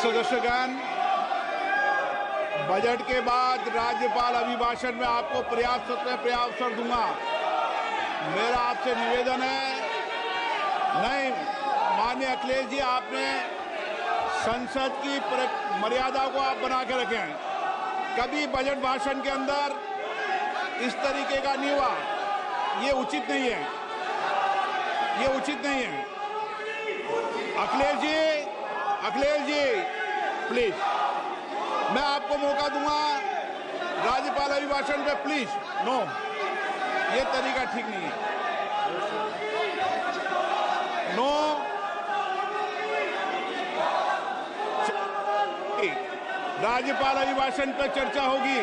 सदस्यगण, budget के बाद राज्यपाल अभिभाषण में आपको पर्याप्त अवसर दूंगा। मेरा आपसे निवेदन है, नहीं माननीय अखिलेश जी, आपने संसद की मर्यादा को आप बना के रखें। कभी बजट भाषण के अंदर इस तरीके का नहीं हुआ, ये उचित नहीं है, ये उचित नहीं है। अखिलेश जी प्लीज, मैं आपको मौका दूंगा राज्यपाल अभिभाषण पे, प्लीज। नो, ये तरीका ठीक नहीं है। नो, राज्यपाल अभिभाषण पे चर्चा होगी।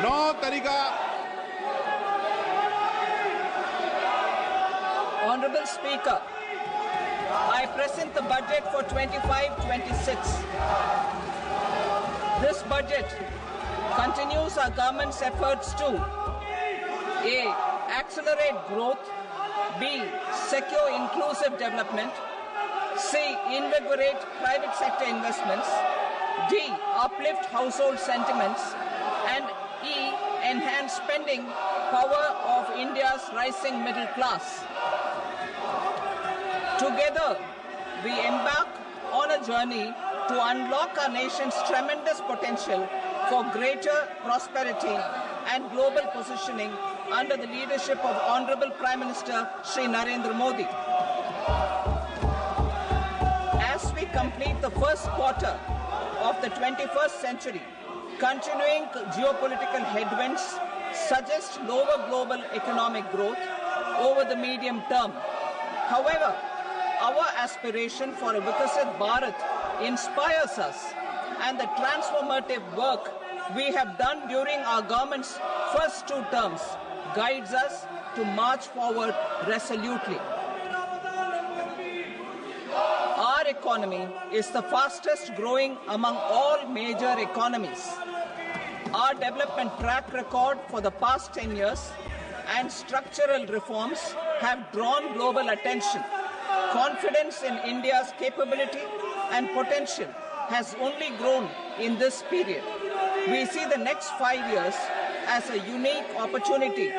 नो तरीका। Honorable Speaker, I present the budget for 25-26. This budget continues our government's efforts to A. Accelerate growth, B. Secure inclusive development, C. Invigorate private sector investments, D. Uplift household sentiments, and E. Enhance spending power of India's rising middle class. Together, we embark on a journey to unlock our nation's tremendous potential for greater prosperity and global positioning under the leadership of Honorable Prime Minister Shri Narendra Modi. As we complete the first quarter of the 21st century, continuing geopolitical headwinds suggest lower global economic growth over the medium term. However, our aspiration for a Vikasit Bharat inspires us, and the transformative work we have done during our government's first 2 terms guides us to march forward resolutely. Our economy is the fastest growing among all major economies. Our development track record for the past 10 years and structural reforms have drawn global attention. Confidence in India's capability and potential has only grown in this period. We see the next 5 years as a unique opportunity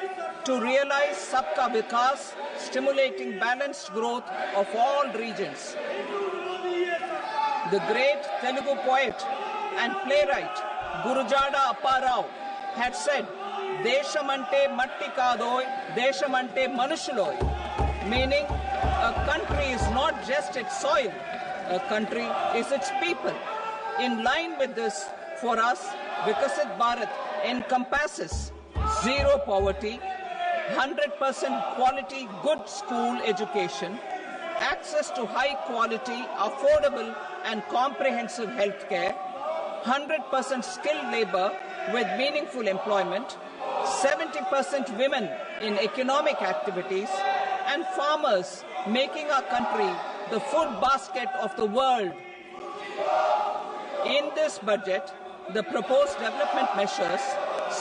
to realize Sabka Vikas, stimulating balanced growth of all regions. The great Telugu poet and playwright Gurujada Apparao had said, "Deshamante matti kadoy, deshamante manushuloy," meaning a country is not just its soil, a country is its people. In line with this, for us, Vikasit Bharat encompasses zero poverty, 100% quality good school education, access to high quality, affordable and comprehensive health care, 100% skilled labor with meaningful employment, 70% women in economic activities, and farmers making our country the food basket of the world. In this budget, the proposed development measures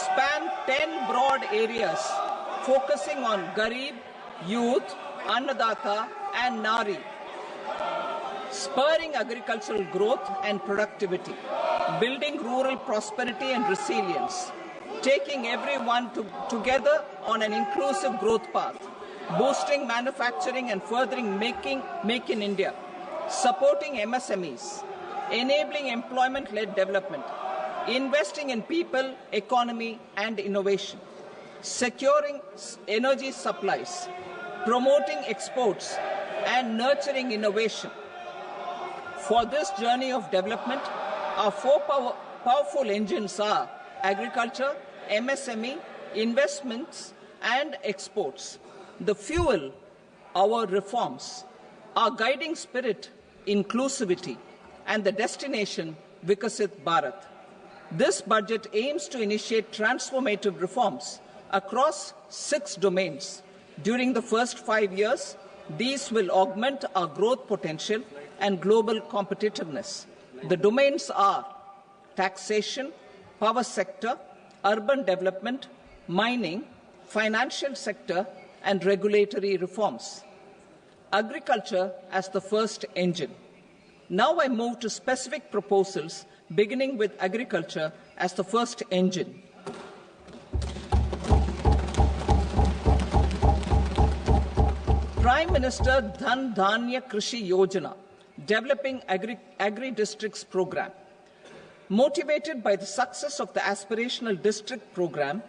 span 10 broad areas focusing on Garib, youth, Annadata and Nari, spurring agricultural growth and productivity, building rural prosperity and resilience, taking everyone together on an inclusive growth path, boosting manufacturing and furthering Make in India, supporting MSMEs, enabling employment-led development, investing in people, economy and innovation, securing energy supplies, promoting exports and nurturing innovation. For this journey of development, our 4 powerful engines are agriculture, MSME, investments and exports. The fuel, our reforms, our guiding spirit, inclusivity, and the destination, Vikasit Bharat. This budget aims to initiate transformative reforms across 6 domains. During the first 5 years, these will augment our growth potential and global competitiveness. The domains are taxation, power sector, urban development, mining, financial sector, and regulatory reforms. Agriculture as the first engine. Now I move to specific proposals, beginning with agriculture as the first engine. Prime Minister Dhan Dhanya Krishi Yojana, Developing Agri-Districts Program. Motivated by the success of the Aspirational District Program,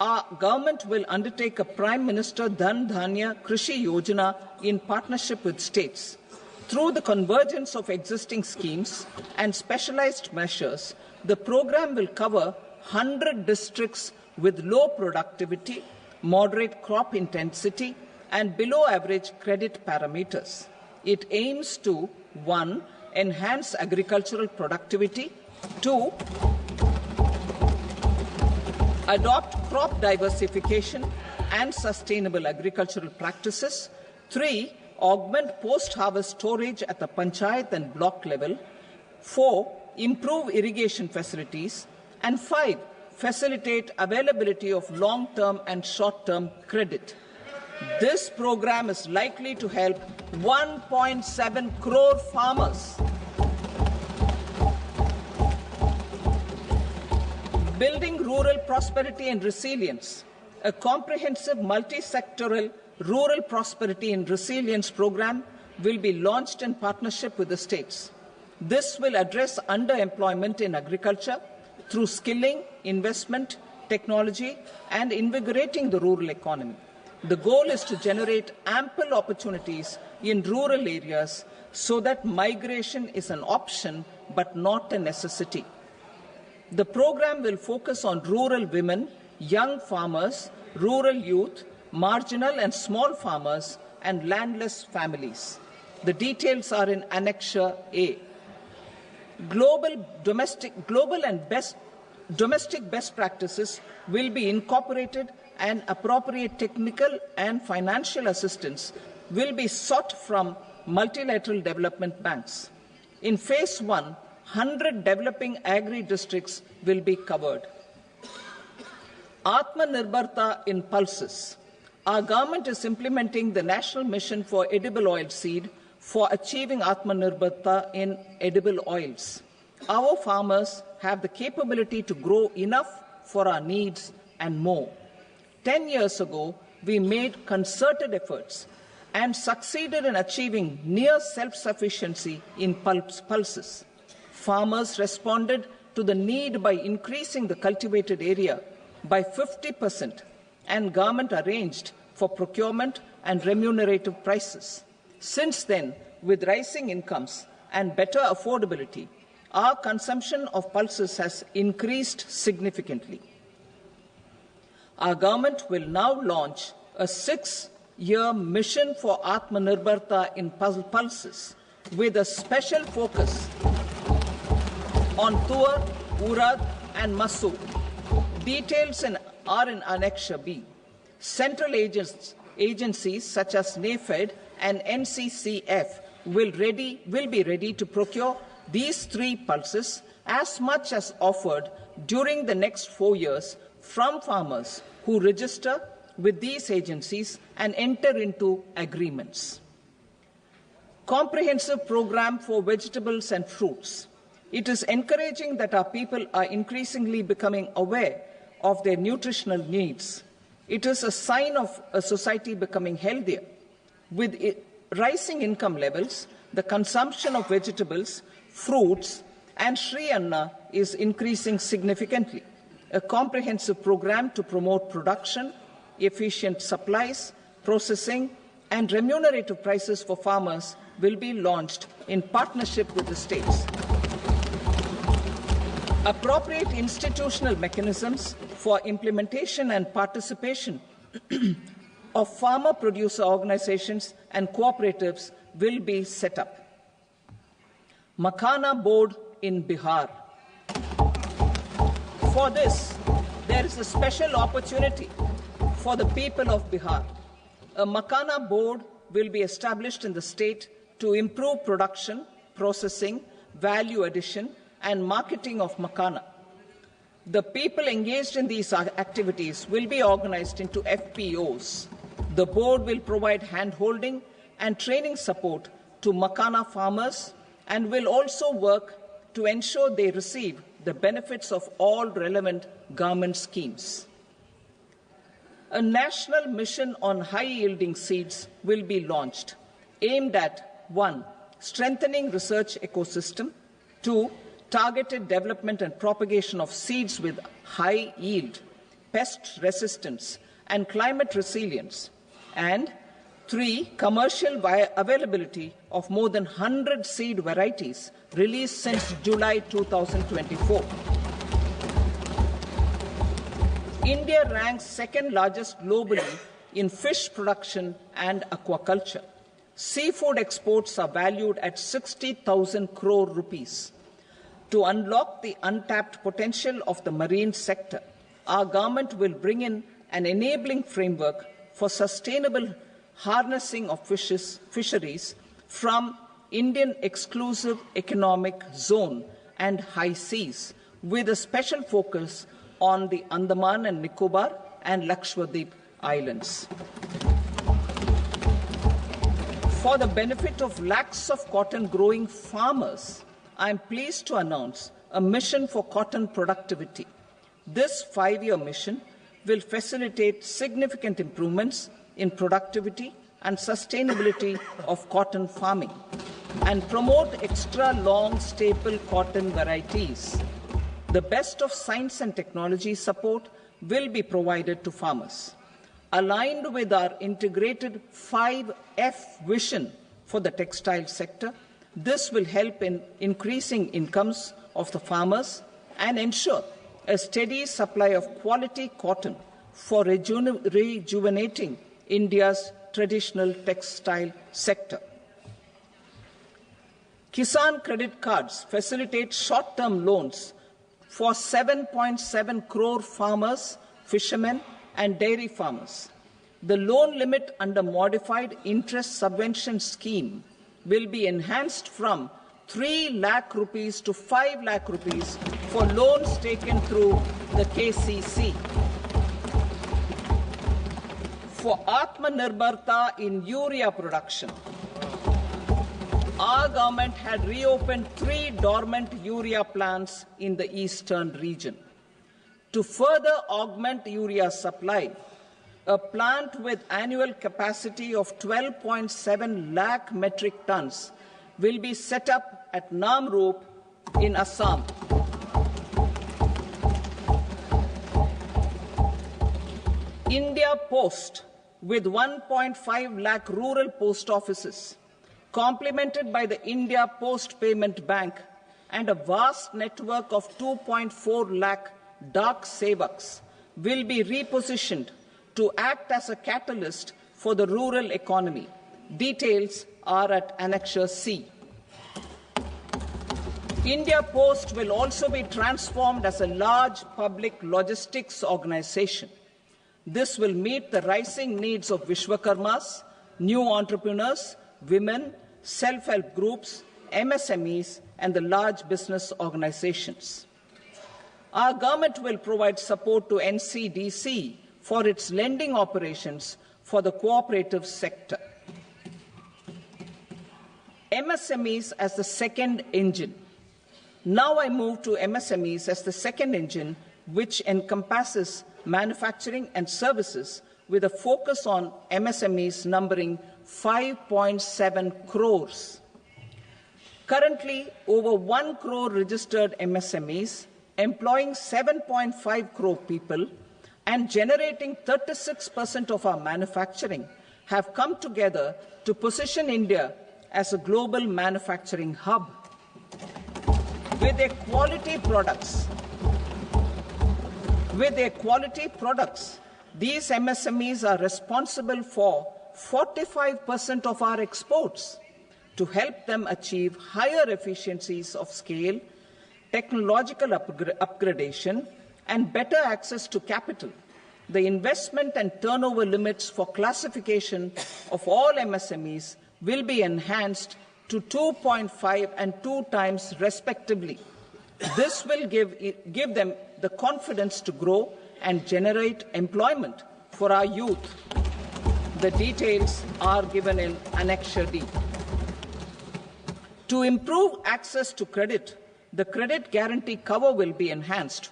our government will undertake a Prime Minister Dhan Dhanya Krishi Yojana in partnership with states. Through the convergence of existing schemes and specialized measures, the program will cover 100 districts with low productivity, moderate crop intensity, and below average credit parameters. It aims to 1. Enhance agricultural productivity, 2. Adopt crop diversification and sustainable agricultural practices, 3. Augment post-harvest storage at the panchayat and block level, 4. Improve irrigation facilities, and 5. Facilitate availability of long-term and short-term credit. This program is likely to help 1.7 crore farmers. Building rural prosperity and resilience. A comprehensive multi-sectoral rural prosperity and resilience program will be launched in partnership with the states. This will address underemployment in agriculture through skilling, investment, technology, and invigorating the rural economy. The goal is to generate ample opportunities in rural areas so that migration is an option but not a necessity. The program will focus on rural women, young farmers, rural youth, marginal and small farmers, and landless families. The details are in Annexure A. Domestic best practices will be incorporated, and appropriate technical and financial assistance will be sought from multilateral development banks. In Phase 1, 100 developing agri-districts will be covered. Atmanirbharta in pulses. Our government is implementing the National Mission for Edible Oilseed for achieving Atmanirbharta in edible oils. Our farmers have the capability to grow enough for our needs and more. 10 years ago, we made concerted efforts and succeeded in achieving near self-sufficiency in pulses. Farmers responded to the need by increasing the cultivated area by 50%, and government arranged for procurement and remunerative prices. Since then, with rising incomes and better affordability, our consumption of pulses has increased significantly. Our government will now launch a 6-year mission for Atmanirbharta in pulses with a special focus on Tuar, Urad and Masoor. Details are in Annexure B. Central agencies such as NAFED and NCCF will be ready to procure these 3 pulses as much as offered during the next 4 years from farmers who register with these agencies and enter into agreements. Comprehensive program for vegetables and fruits. It is encouraging that our people are increasingly becoming aware of their nutritional needs. It is a sign of a society becoming healthier. With rising income levels, the consumption of vegetables, fruits, and Sri Anna is increasing significantly. A comprehensive program to promote production, efficient supplies, processing, and remunerative prices for farmers will be launched in partnership with the states. Appropriate institutional mechanisms for implementation and participation of farmer producer organizations and cooperatives will be set up. Makhana Board in Bihar. For this, there is a special opportunity for the people of Bihar. A Makhana Board will be established in the state to improve production, processing, value addition, and marketing of makhana. The people engaged in these activities will be organized into FPOs. The board will provide hand-holding and training support to makhana farmers, and will also work to ensure they receive the benefits of all relevant government schemes. A national mission on high-yielding seeds will be launched, aimed at 1. Strengthening research ecosystem, 2. Targeted development and propagation of seeds with high yield, pest resistance, and climate resilience, and 3. Commercial availability of more than 100 seed varieties released since July 2024. India ranks second largest globally in fish production and aquaculture. Seafood exports are valued at 60,000 crore rupees. To unlock the untapped potential of the marine sector, our government will bring in an enabling framework for sustainable harnessing of fisheries from Indian exclusive economic zone and high seas, with a special focus on the Andaman and Nicobar and Lakshadweep Islands. For the benefit of lakhs of cotton growing farmers, I am pleased to announce a mission for cotton productivity. This 5-year mission will facilitate significant improvements in productivity and sustainability of cotton farming and promote extra long staple cotton varieties. The best of science and technology support will be provided to farmers. Aligned with our integrated 5F vision for the textile sector, this will help in increasing incomes of the farmers and ensure a steady supply of quality cotton for rejuvenating India's traditional textile sector. Kisan credit cards facilitate short-term loans for 7.7 crore farmers, fishermen, and dairy farmers. The loan limit under modified interest subvention scheme will be enhanced from 3 lakh rupees to 5 lakh rupees for loans taken through the KCC. For Atmanirbharta in urea production, our government had reopened 3 dormant urea plants in the eastern region. To further augment urea supply, a plant with annual capacity of 12.7 lakh metric tons will be set up at Namrup in Assam. India Post, with 1.5 lakh rural post offices, complemented by the India Post Payment Bank and a vast network of 2.4 lakh Dak Sevaks, will be repositioned to act as a catalyst for the rural economy. Details are at Annexure C. India Post will also be transformed as a large public logistics organization. This will meet the rising needs of Vishwakarmas, new entrepreneurs, women, self-help groups, MSMEs, and the large business organizations. Our government will provide support to NCDC for its lending operations for the cooperative sector. MSMEs as the second engine. Now I move to MSMEs as the second engine, which encompasses manufacturing and services with a focus on MSMEs numbering 5.7 crores. Currently, over 1 crore registered MSMEs, employing 7.5 crore people and generating 36% of our manufacturing, have come together to position India as a global manufacturing hub. With their quality products, these MSMEs are responsible for 45% of our exports. To help them achieve higher efficiencies of scale, technological upgradation, and better access to capital, the investment and turnover limits for classification of all MSMEs will be enhanced to 2.5 and 2 times respectively. This will give them the confidence to grow and generate employment for our youth. The details are given in Annexure D. To improve access to credit, the credit guarantee cover will be enhanced.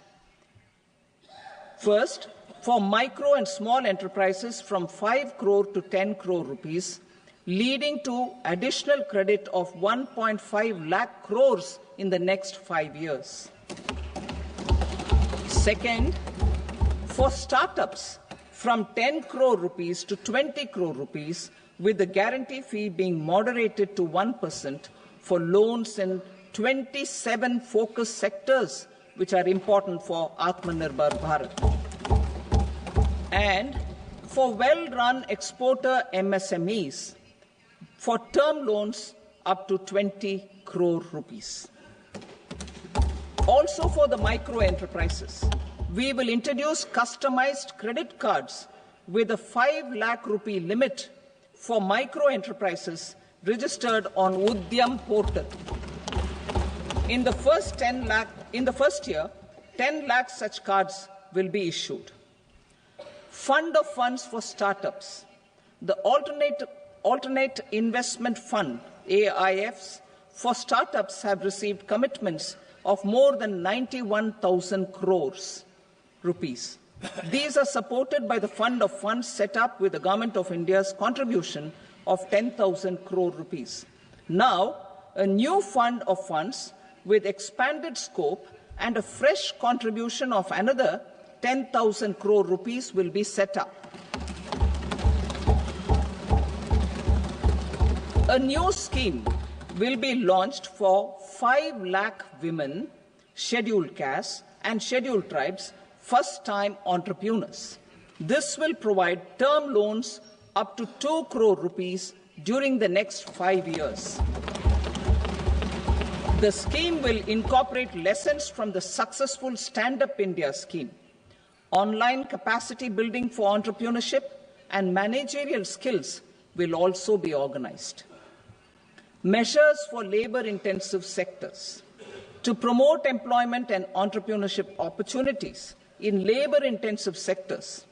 First, for micro and small enterprises from 5 crore to 10 crore rupees, leading to additional credit of 1.5 lakh crores in the next 5 years. Second, for startups from 10 crore rupees to 20 crore rupees, with the guarantee fee being moderated to 1% for loans in 27 focus sectors which are important for Atmanirbhar Bharat. And for well-run exporter MSMEs, for term loans up to 20 crore rupees. Also for the micro enterprises, we will introduce customized credit cards with a 5 lakh rupee limit for micro enterprises registered on Udyam portal. In the first year, 10 lakh such cards will be issued. Fund of funds for startups. The alternate investment fund, AIFs, for startups have received commitments of more than 91,000 crores rupees. These are supported by the fund of funds set up with the Government of India's contribution of 10,000 crore rupees. Now, a new fund of funds with expanded scope and a fresh contribution of another 10,000 crore rupees will be set up. A new scheme will be launched for 5 lakh women, scheduled castes and scheduled tribes, first-time entrepreneurs. This will provide term loans up to 2 crore rupees during the next 5 years. The scheme will incorporate lessons from the successful Stand Up India scheme. Online capacity building for entrepreneurship and managerial skills will also be organized. Measures for labor-intensive sectors. To promote employment and entrepreneurship opportunities in labor-intensive sectors,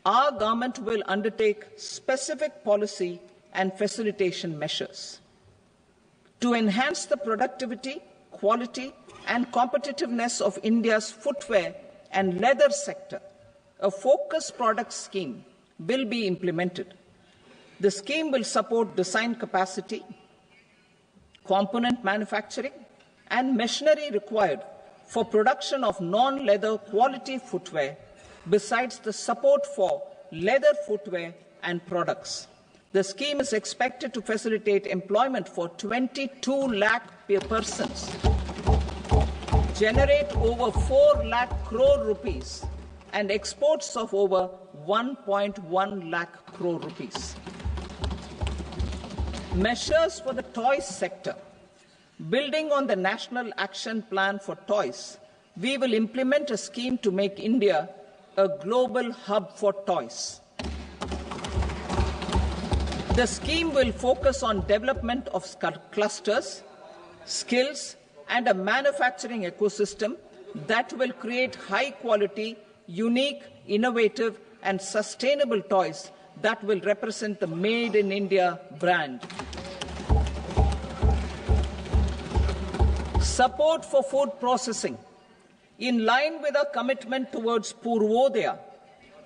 our government will undertake specific policy and facilitation measures. To enhance the productivity, quality, and competitiveness of India's footwear and leather sector, a focus product scheme will be implemented. The scheme will support design capacity, component manufacturing, and machinery required for production of non-leather quality footwear, besides the support for leather footwear and products. The scheme is expected to facilitate employment for 22 lakh persons, generate over 4 lakh crore rupees, and exports of over 1.1 lakh crore rupees. Measures for the toys sector. Building on the National Action Plan for Toys, we will implement a scheme to make India a global hub for toys. The scheme will focus on development of clusters, skills, and a manufacturing ecosystem that will create high-quality, unique, innovative, and sustainable toys that will represent the Made in India brand. Support for food processing. In line with our commitment towards Purvodaya,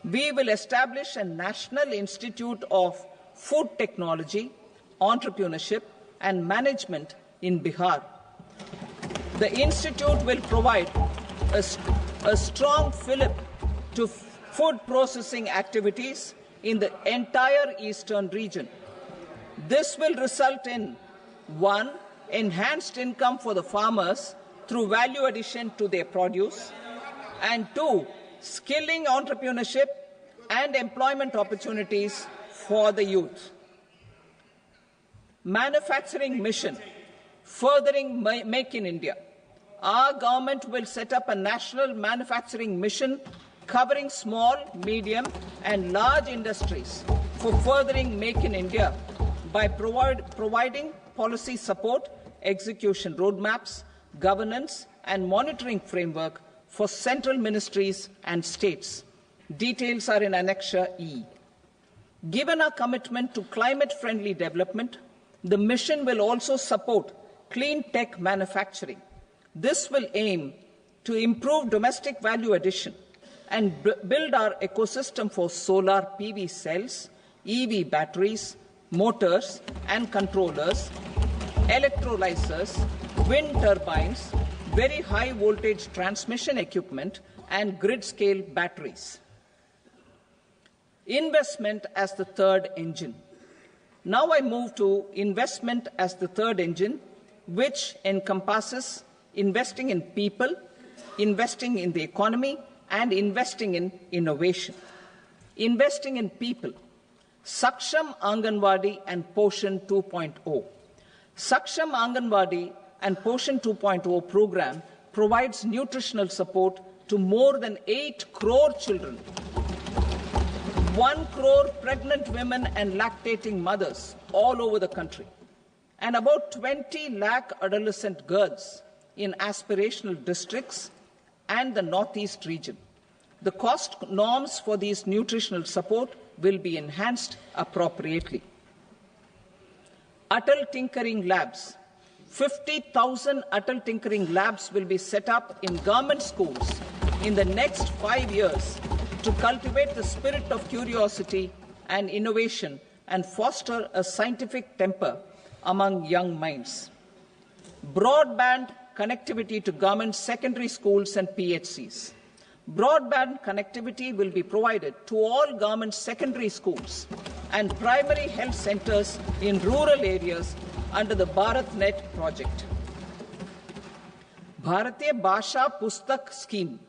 we will establish a National Institute of Food Technology, Entrepreneurship and Management in Bihar. The institute will provide a strong fillip to food processing activities in the entire eastern region. This will result in 1. Enhanced income for the farmers through value addition to their produce, and 2. Skilling entrepreneurship and employment opportunities for the youth. Manufacturing mission, furthering Make in India. Our government will set up a national manufacturing mission covering small, medium, and large industries for furthering Make in India by providing policy support, execution roadmaps, governance, and monitoring framework for central ministries and states. Details are in Annexure E. Given our commitment to climate-friendly development, the mission will also support clean tech manufacturing. This will aim to improve domestic value addition and build our ecosystem for solar PV cells, EV batteries, motors and controllers, electrolyzers, wind turbines, very high voltage transmission equipment and grid-scale batteries. Investment as the third engine. Now I move to investment as the third engine, which encompasses investing in people, investing in the economy, and investing in innovation. Investing in people. Saksham Anganwadi and Poshan 2.0. Saksham Anganwadi and Poshan 2.0 program provides nutritional support to more than 8 crore children, 1 crore pregnant women and lactating mothers all over the country, and about 20 lakh adolescent girls in aspirational districts and the Northeast region. The cost norms for these nutritional support will be enhanced appropriately. Atal Tinkering Labs. 50,000 Atal Tinkering Labs will be set up in government schools in the next 5 years to cultivate the spirit of curiosity and innovation and foster a scientific temper among young minds. Broadband connectivity to government secondary schools and PHCs. Broadband connectivity will be provided to all government secondary schools and primary health centers in rural areas under the BharatNet project. Bharatiya Bhasha Pustak Scheme.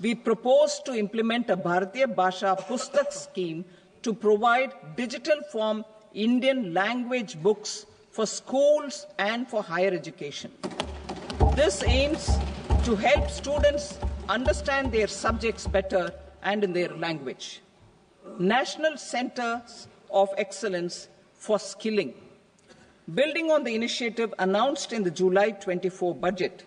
We propose to implement a Bharatiya Bhasha Pustak scheme to provide digital form Indian language books for schools and for higher education. This aims to help students understand their subjects better and in their language. National Centers of Excellence for Skilling. Building on the initiative announced in the July 24 budget,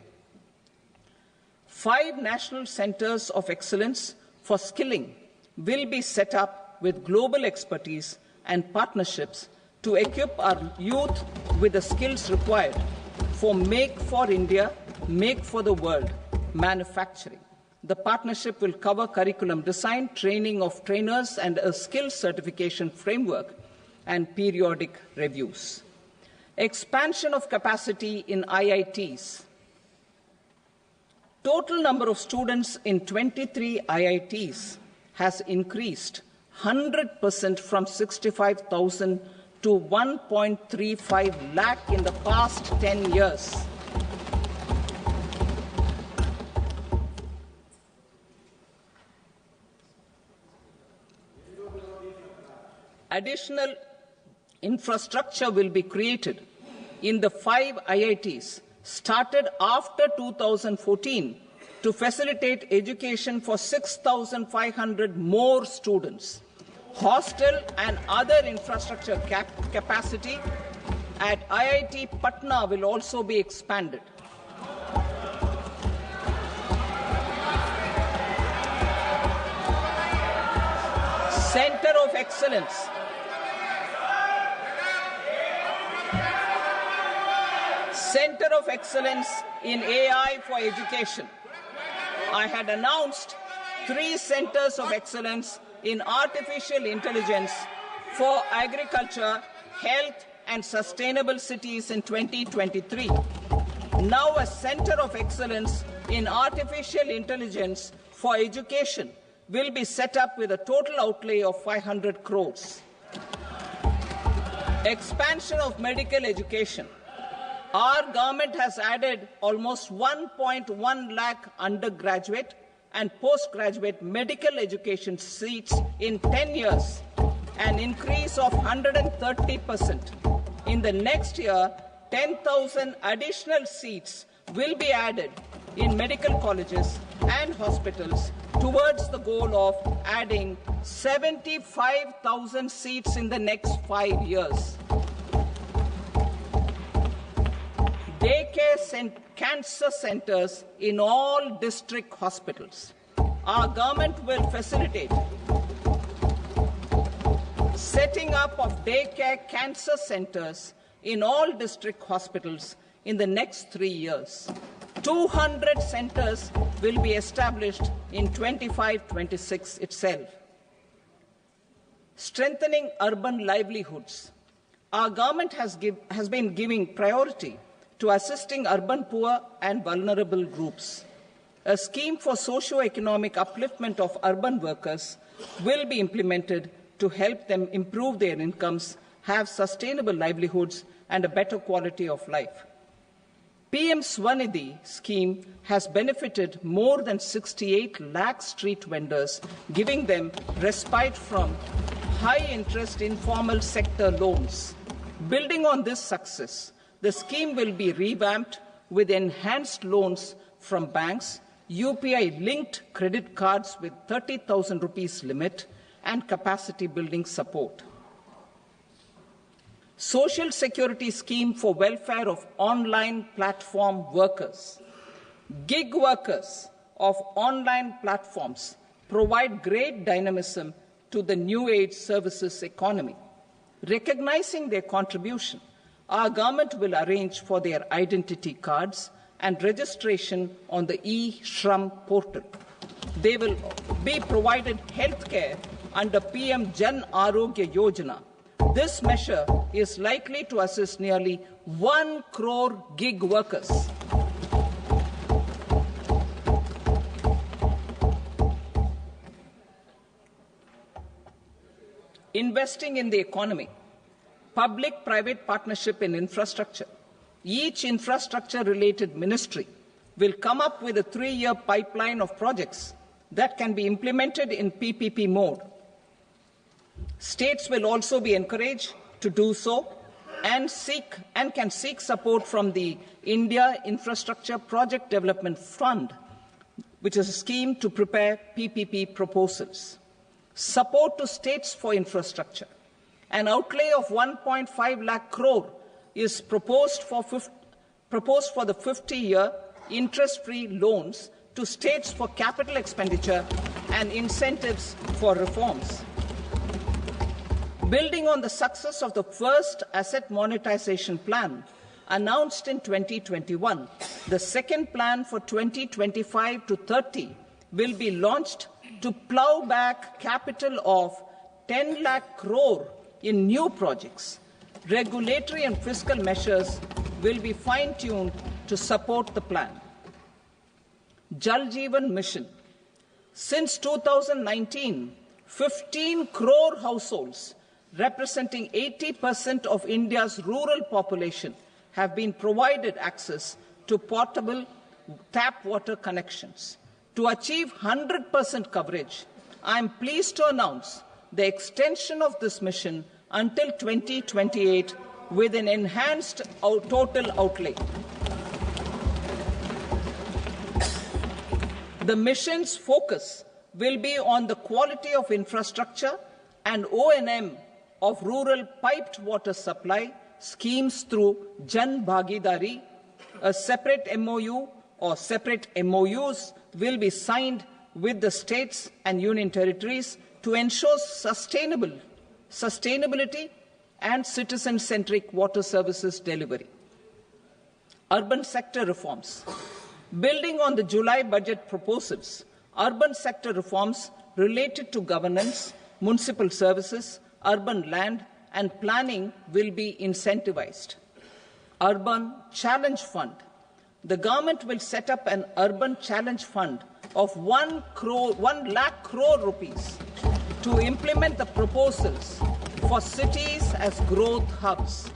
5 national centers of excellence for skilling will be set up with global expertise and partnerships to equip our youth with the skills required for Make for India, Make for the World manufacturing. The partnership will cover curriculum design, training of trainers, and a skills certification framework and periodic reviews. Expansion of capacity in IITs. Total number of students in 23 IITs has increased 100% from 65,000 to 1.35 lakh in the past 10 years. Additional infrastructure will be created in the 5 IITs started after 2014 to facilitate education for 6,500 more students. Hostel and other infrastructure capacity at IIT Patna will also be expanded. Center of Excellence. Center of Excellence in AI for Education. I had announced 3 centers of excellence in artificial intelligence for agriculture, health, and sustainable cities in 2023. Now a center of excellence in artificial intelligence for education will be set up with a total outlay of 500 crores. Expansion of medical education. Our government has added almost 1.1 lakh undergraduate and postgraduate medical education seats in 10 years, an increase of 130%. In the next year, 10,000 additional seats will be added in medical colleges and hospitals towards the goal of adding 75,000 seats in the next 5 years. Daycare cancer centers in all district hospitals. Our government will facilitate setting up of daycare cancer centers in all district hospitals in the next 3 years. 200 centers will be established in 25-26 itself. Strengthening urban livelihoods. Our government has been giving priority to assisting urban poor and vulnerable groups. A scheme for socio-economic upliftment of urban workers will be implemented to help them improve their incomes, have sustainable livelihoods, and a better quality of life. PM Swanidhi scheme has benefited more than 68 lakh street vendors, giving them respite from high-interest informal sector loans. Building on this success, the scheme will be revamped with enhanced loans from banks, UPI-linked credit cards with 30,000 rupees limit, and capacity-building support. Social Security Scheme for welfare of online platform workers. Gig workers of online platforms provide great dynamism to the new age services economy. Recognizing their contribution, our government will arrange for their identity cards and registration on the e-Shram portal. They will be provided healthcare under PM Jan Arogya Yojana. This measure is likely to assist nearly 1 crore gig workers. Investing in the economy. Public-private partnership in infrastructure. Each infrastructure-related ministry will come up with a 3-year pipeline of projects that can be implemented in PPP mode. States will also be encouraged to do so and can seek support from the India Infrastructure Project Development Fund, which is a scheme to prepare PPP proposals. Support to states for infrastructure. An outlay of 1.5 lakh crore is proposed for the 50-year interest-free loans to states for capital expenditure and incentives for reforms. Building on the success of the first asset monetization plan announced in 2021, the second plan for 2025 to 30 will be launched to plough back capital of 10 lakh crore in new projects. Regulatory and fiscal measures will be fine-tuned to support the plan. Jal Jeevan Mission. Since 2019, 15 crore households, representing 80% of India's rural population, have been provided access to portable tap water connections. To achieve 100% coverage, I am pleased to announce the extension of this mission until 2028 with an enhanced total outlay. The mission's focus will be on the quality of infrastructure and O&M of rural piped water supply schemes through Jan Bhagidari. A separate MOU or separate MOUs will be signed with the states and union territories to ensure sustainability and citizen-centric water services delivery. Urban sector reforms. Building on the July budget proposals, urban sector reforms related to governance, municipal services, urban land and planning will be incentivized. Urban Challenge Fund. The government will set up an urban challenge fund of 1 lakh crore rupees to implement the proposals for cities as growth hubs,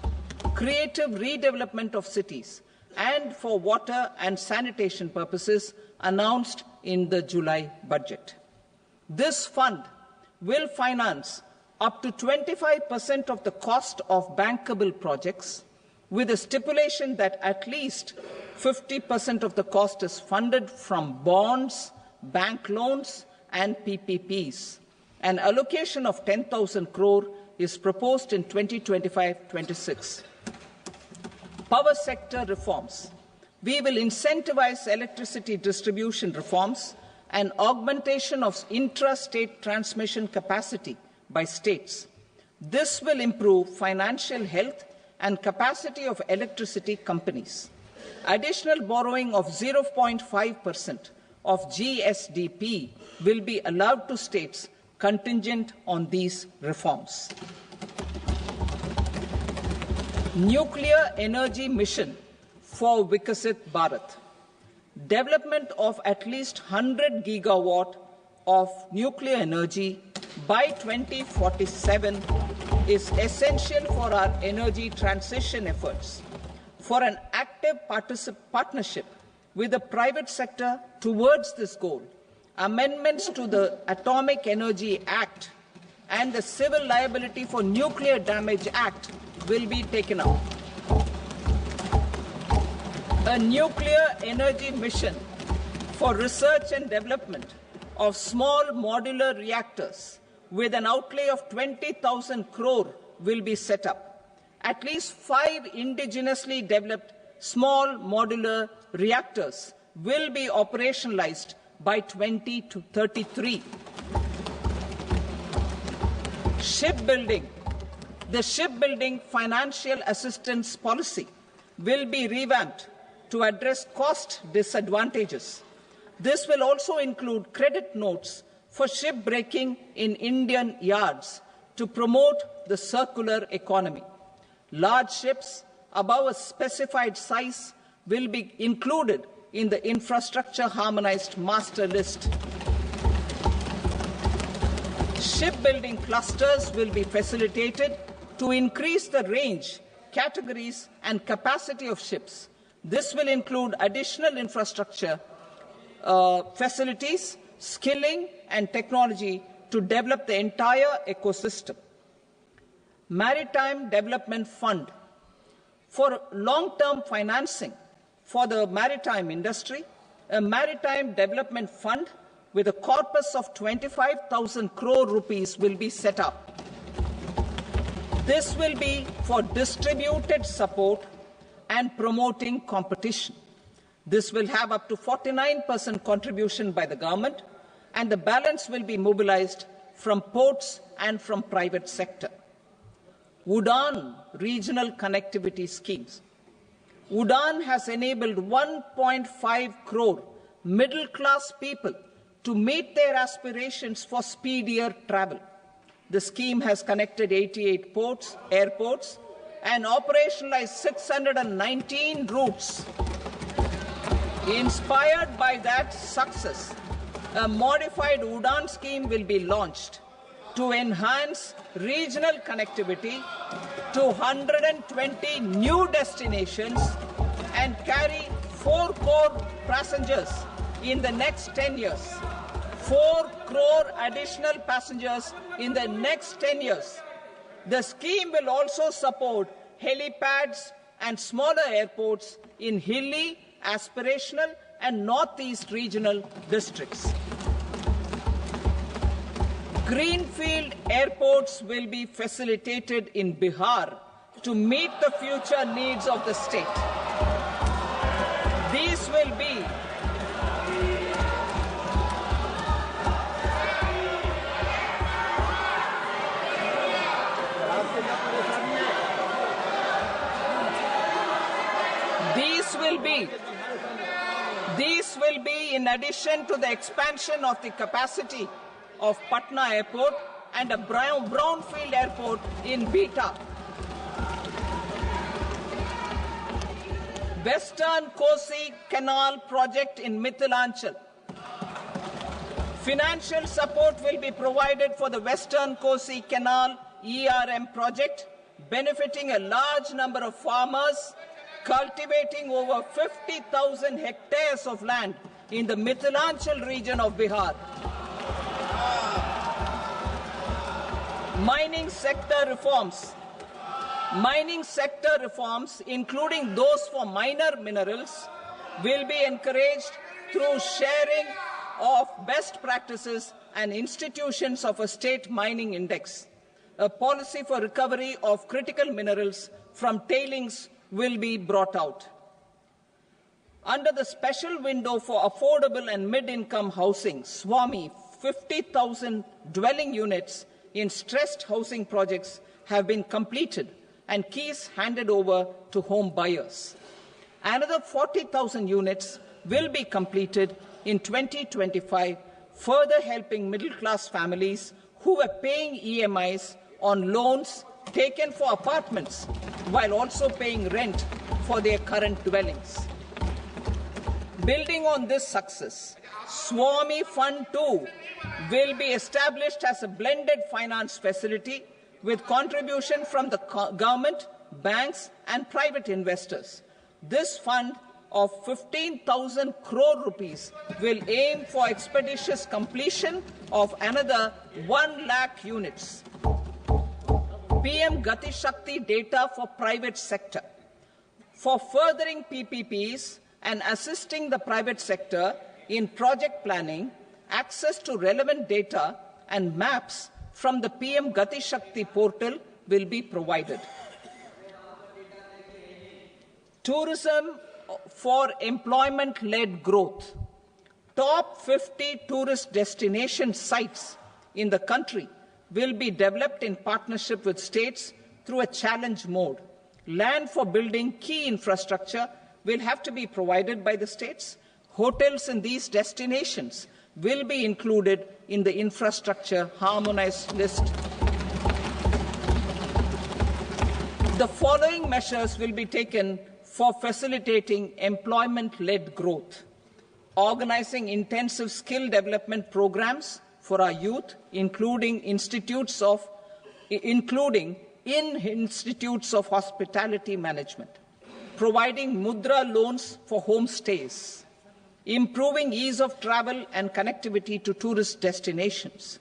creative redevelopment of cities, and for water and sanitation purposes announced in the July budget. This fund will finance up to 25% of the cost of bankable projects, with a stipulation that at least 50% of the cost is funded from bonds, bank loans, and PPPs. An allocation of 10,000 crore is proposed in 2025-26. Power sector reforms. We will incentivize electricity distribution reforms and augmentation of intra-state transmission capacity by states. This will improve financial health and capacity of electricity companies. Additional borrowing of 0.5% of GSDP will be allowed to states contingent on these reforms. Nuclear energy mission for Vikasit Bharat. Development of at least 100 gigawatt of nuclear energy by 2047 is essential for our energy transition efforts. For an active partnership with the private sector towards this goal, amendments to the Atomic Energy Act and the Civil Liability for Nuclear Damage Act will be taken up. A nuclear energy mission for research and development of small modular reactors with an outlay of 20,000 crore will be set up. At least 5 indigenously developed small modular reactors will be operationalized by 2033. Shipbuilding. The shipbuilding financial assistance policy will be revamped to address cost disadvantages. This will also include credit notes for shipbreaking in Indian yards to promote the circular economy. Large ships above a specified size will be included in the infrastructure harmonized master list. Shipbuilding clusters will be facilitated to increase the range, categories, and capacity of ships. This will include additional infrastructure, facilities, skilling, and technology to develop the entire ecosystem. Maritime Development Fund. For long-term financing for the maritime industry, a Maritime Development Fund with a corpus of 25,000 crore rupees will be set up. This will be for distributed support and promoting competition. This will have up to 49% contribution by the government, and the balance will be mobilized from ports and from private sector. UDAN regional connectivity schemes. UDAN has enabled 1.5 crore middle-class people to meet their aspirations for speedier travel. The scheme has connected 88 airports, and operationalized 619 routes. Inspired by that success, a modified UDAN scheme will be launched to enhance regional connectivity to 120 new destinations and carry 4 crore passengers in the next 10 years. 4 crore additional passengers in the next 10 years. The scheme will also support helipads and smaller airports in hilly, aspirational, and northeast regional districts. Greenfield airports will be facilitated in Bihar to meet the future needs of the state. These will be These will be in addition to the expansion of the capacity of Patna Airport and a brownfield airport in Beta. Western Kosi Canal project in Mithilanchal. Financial support will be provided for the Western Kosi Canal ERM project, benefiting a large number of farmers, cultivating over 50,000 hectares of land in the Mithilanchal region of Bihar. Mining sector reforms. Mining sector reforms, including those for minor minerals, will be encouraged through sharing of best practices and institutions of a state mining index. A policy for recovery of critical minerals from tailings will be brought out. Under the special window for affordable and mid-income housing, SWAMI, 50,000 dwelling units in stressed housing projects have been completed and keys handed over to home buyers. Another 40,000 units will be completed in 2025, further helping middle-class families who were paying EMIs on loans taken for apartments while also paying rent for their current dwellings. Building on this success, Swami Fund 2 will be established as a blended finance facility with contribution from the government, banks and private investors. This fund of 15,000 crore rupees will aim for expeditious completion of another 1 lakh units. PM Gati Shakti data for private sector. For furthering PPPs and assisting the private sector in project planning, access to relevant data and maps from the PM Gati Shakti portal will be provided. Tourism for employment-led growth. Top 50 tourist destination sites in the country will be developed in partnership with states through a challenge mode. Land for building key infrastructure will have to be provided by the states. Hotels in these destinations will be included in the infrastructure harmonized list. The following measures will be taken for facilitating employment-led growth: organizing intensive skill development programs for our youth, including in institutes of hospitality management, providing mudra loans for homestays, improving ease of travel and connectivity to tourist destinations,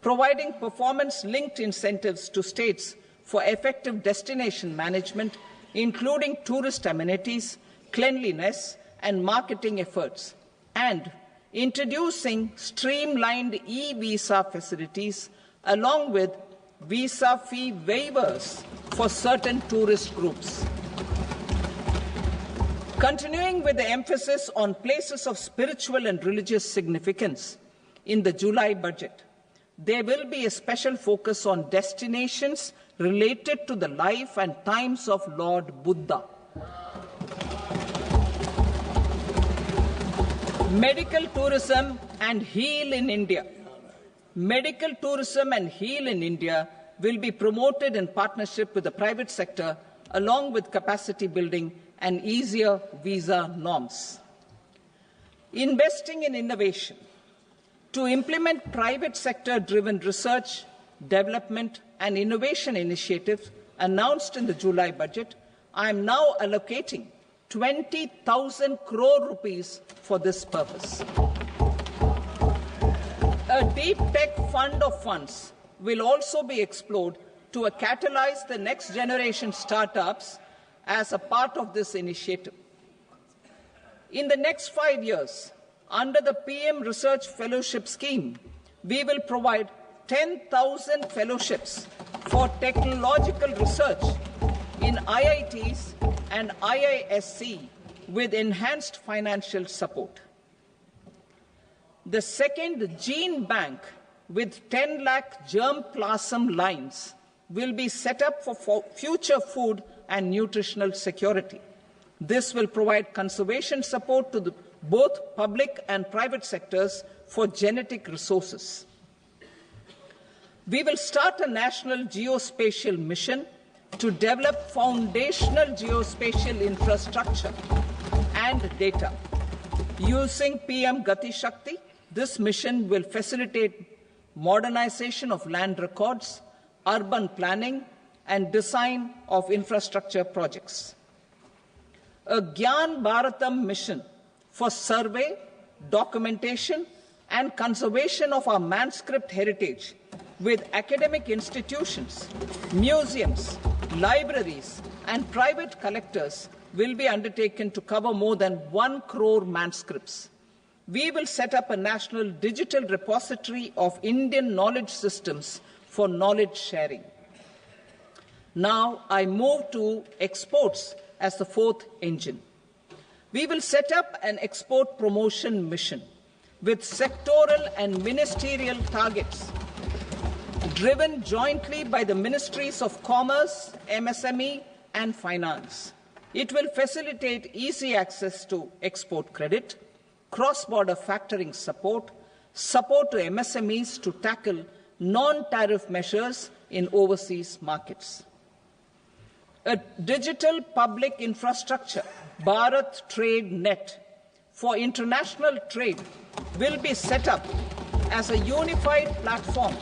providing performance-linked incentives to states for effective destination management, including tourist amenities, cleanliness and marketing efforts, and introducing streamlined e-visa facilities along with visa fee waivers for certain tourist groups. Continuing with the emphasis on places of spiritual and religious significance, in the July budget, there will be a special focus on destinations related to the life and times of Lord Buddha. Medical tourism and heal in India. Medical tourism and heal in India will be promoted in partnership with the private sector, along with capacity building and easier visa norms. Investing in innovation. To implement private sector-driven research, development and innovation initiatives announced in the July budget, I am now allocating 20,000 crore rupees for this purpose. A deep tech fund of funds will also be explored to catalyze the next generation startups as a part of this initiative. In the next 5 years, under the PM Research Fellowship Scheme, we will provide 10,000 fellowships for technological research in IITs and IISc with enhanced financial support. The second gene bank with 10 lakh germplasm lines will be set up for future food and nutritional security. This will provide conservation support to both public and private sectors for genetic resources. We will start a national geospatial mission to develop foundational geospatial infrastructure and data. Using PM Gati Shakti, this mission will facilitate modernization of land records, urban planning, and design of infrastructure projects. A Gyan Bharatam mission for survey, documentation, and conservation of our manuscript heritage with academic institutions, museums, libraries, and private collectors will be undertaken to cover more than 1 crore manuscripts. We will set up a national digital repository of Indian knowledge systems for knowledge sharing. Now I move to exports as the fourth engine. We will set up an export promotion mission with sectoral and ministerial targets driven jointly by the Ministries of Commerce, MSME, and Finance. It will facilitate easy access to export credit, cross-border factoring support, support to MSMEs to tackle non-tariff measures in overseas markets. A digital public infrastructure, Bharat Trade Net, for international trade will be set up as a unified platform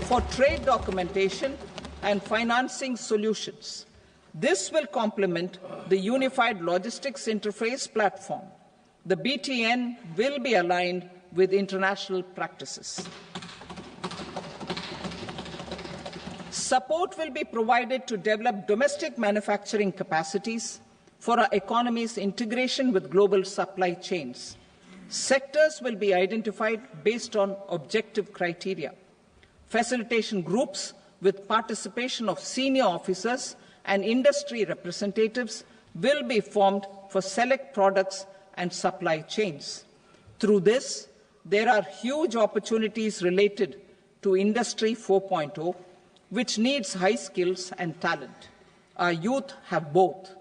for trade documentation and financing solutions. This will complement the Unified Logistics Interface platform. The BTN will be aligned with international practices. Support will be provided to develop domestic manufacturing capacities for our economy's integration with global supply chains. Sectors will be identified based on objective criteria. Facilitation groups with participation of senior officers and industry representatives will be formed for select products and supply chains. Through this, there are huge opportunities related to Industry 4.0, which needs high skills and talent. Our youth have both.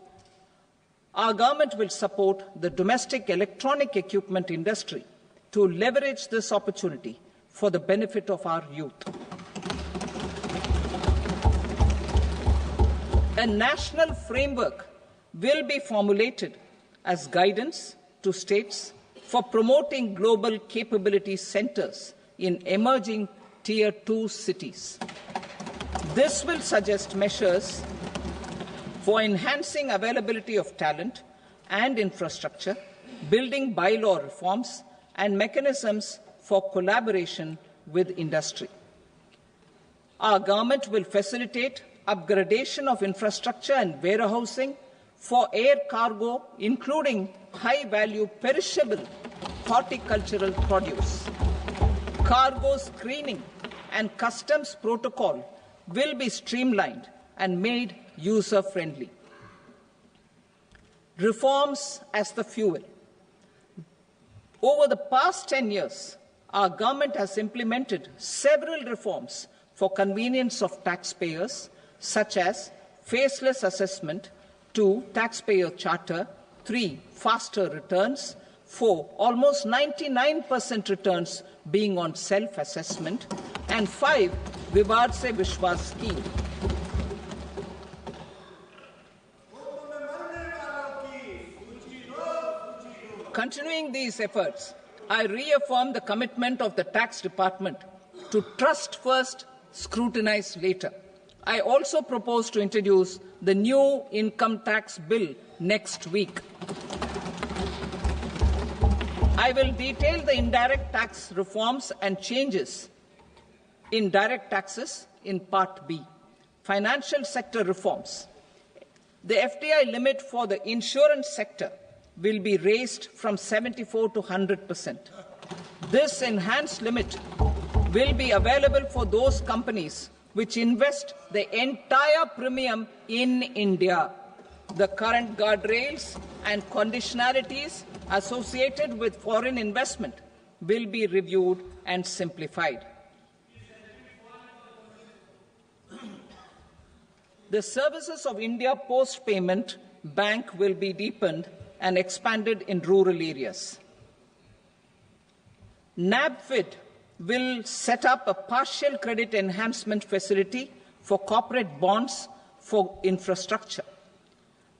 Our government will support the domestic electronic equipment industry to leverage this opportunity for the benefit of our youth. A national framework will be formulated as guidance to states for promoting global capability centers in emerging Tier 2 cities. This will suggest measures for enhancing availability of talent and infrastructure, building bylaw reforms, and mechanisms for collaboration with industry. Our government will facilitate upgradation of infrastructure and warehousing for air cargo, including high-value perishable horticultural produce. Cargo screening and customs protocol will be streamlined and made user-friendly. Reforms as the fuel. Over the past 10 years, our government has implemented several reforms for convenience of taxpayers, such as faceless assessment, 2, taxpayer charter, 3, faster returns, 4, almost 99% returns being on self-assessment, and 5, Vivad Se Vishwas scheme. Continuing these efforts, I reaffirm the commitment of the Tax Department to trust first, scrutinize later. I also propose to introduce the new income tax bill next week. I will detail the indirect tax reforms and changes in direct taxes in Part B. Financial sector reforms. The FDI limit for the insurance sector will be raised from 74 to 100%. This enhanced limit will be available for those companies which invest the entire premium in India. The current guardrails and conditionalities associated with foreign investment will be reviewed and simplified. The services of India Post Payment Bank will be deepened and expanded in rural areas. NABFID will set up a partial credit enhancement facility for corporate bonds for infrastructure.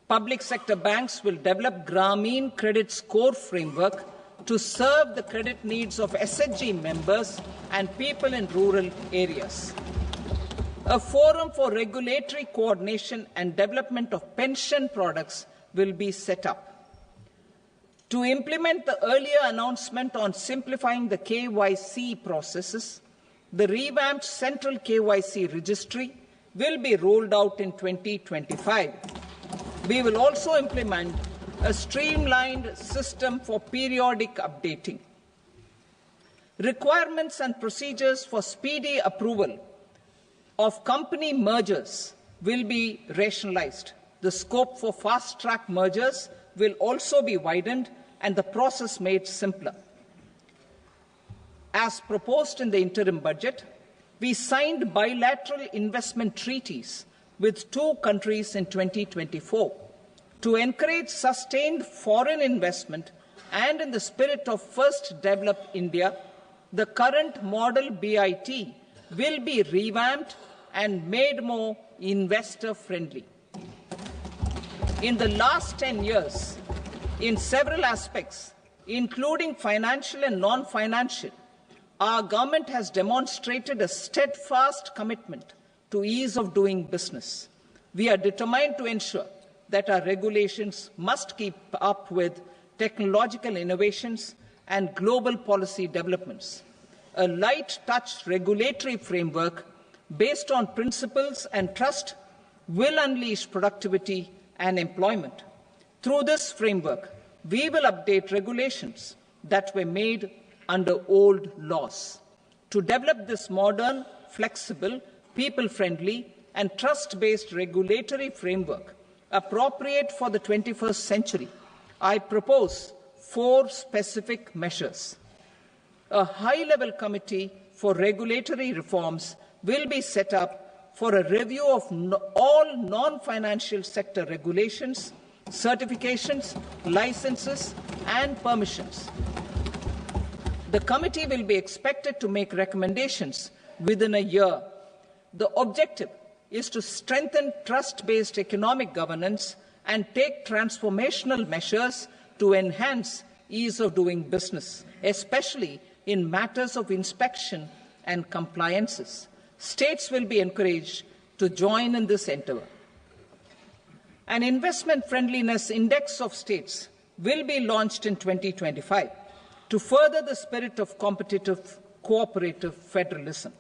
Public sector banks will develop Grameen Credit Score framework to serve the credit needs of SHG members and people in rural areas. A forum for regulatory coordination and development of pension products will be set up. To implement the earlier announcement on simplifying the KYC processes, the revamped Central KYC Registry will be rolled out in 2025. We will also implement a streamlined system for periodic updating. Requirements and procedures for speedy approval of company mergers will be rationalized. The scope for fast-track mergers will also be widened and the process made simpler. As proposed in the interim budget, we signed bilateral investment treaties with 2 countries in 2024. To encourage sustained foreign investment and in the spirit of First Develop India, the current model BIT will be revamped and made more investor-friendly. In the last 10 years, in several aspects, including financial and non-financial, our government has demonstrated a steadfast commitment to ease of doing business. We are determined to ensure that our regulations must keep up with technological innovations and global policy developments. A light-touch regulatory framework based on principles and trust will unleash productivity and employment. Through this framework, we will update regulations that were made under old laws. To develop this modern, flexible, people-friendly and trust-based regulatory framework appropriate for the 21st century, I propose 4 specific measures. A high-level committee for regulatory reforms will be set up for a review of all non-financial sector regulations, certifications, licenses, and permissions. The committee will be expected to make recommendations within a year. The objective is to strengthen trust-based economic governance and take transformational measures to enhance ease of doing business, especially in matters of inspection and compliances. States will be encouraged to join in this endeavour. An investment friendliness index of states will be launched in 2025 to further the spirit of competitive, cooperative federalism.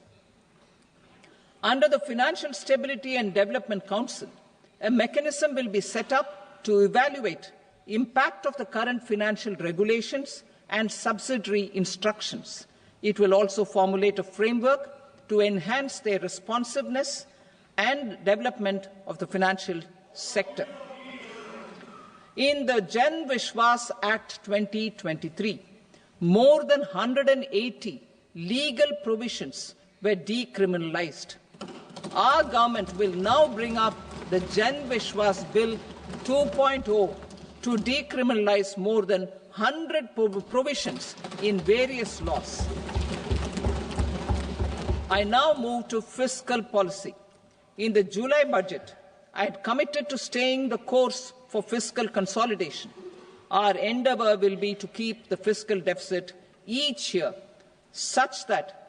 Under the Financial Stability and Development Council, a mechanism will be set up to evaluate impact of the current financial regulations and subsidiary instructions. It will also formulate a framework to enhance their responsiveness and development of the financial sector. In the Jan Vishwas Act 2023, more than 180 legal provisions were decriminalized. Our government will now bring up the Jan Vishwas Bill 2.0 to decriminalize more than 100 provisions in various laws. I now move to fiscal policy. In the July budget, I had committed to staying the course for fiscal consolidation. Our endeavour will be to keep the fiscal deficit each year such that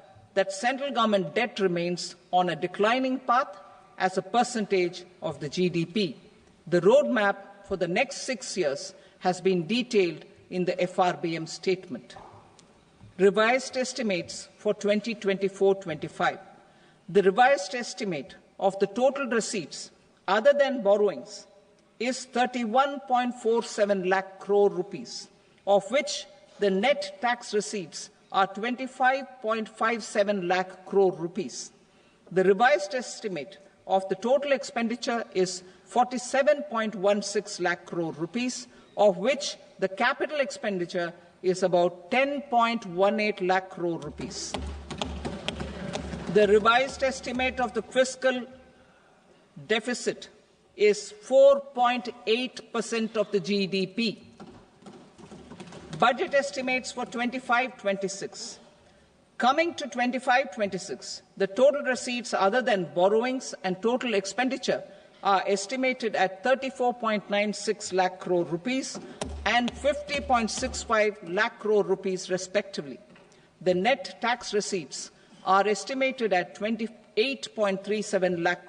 central government debt remains on a declining path as a percentage of the GDP. The roadmap for the next 6 years has been detailed in the FRBM statement. Revised estimates for 2024-25. The revised estimate of the total receipts other than borrowings is 31.47 lakh crore rupees, of which the net tax receipts are 25.57 lakh crore rupees. The revised estimate of the total expenditure is 47.16 lakh crore rupees, of which the capital expenditure is about 10.18 lakh crore rupees. The revised estimate of the fiscal deficit is 4.8% of the GDP. Budget estimates for 25-26. Coming to 25-26, the total receipts other than borrowings and total expenditure are estimated at 34.96 lakh crore rupees and 50.65 lakh crore rupees respectively. The net tax receipts are estimated at 28.37 lakh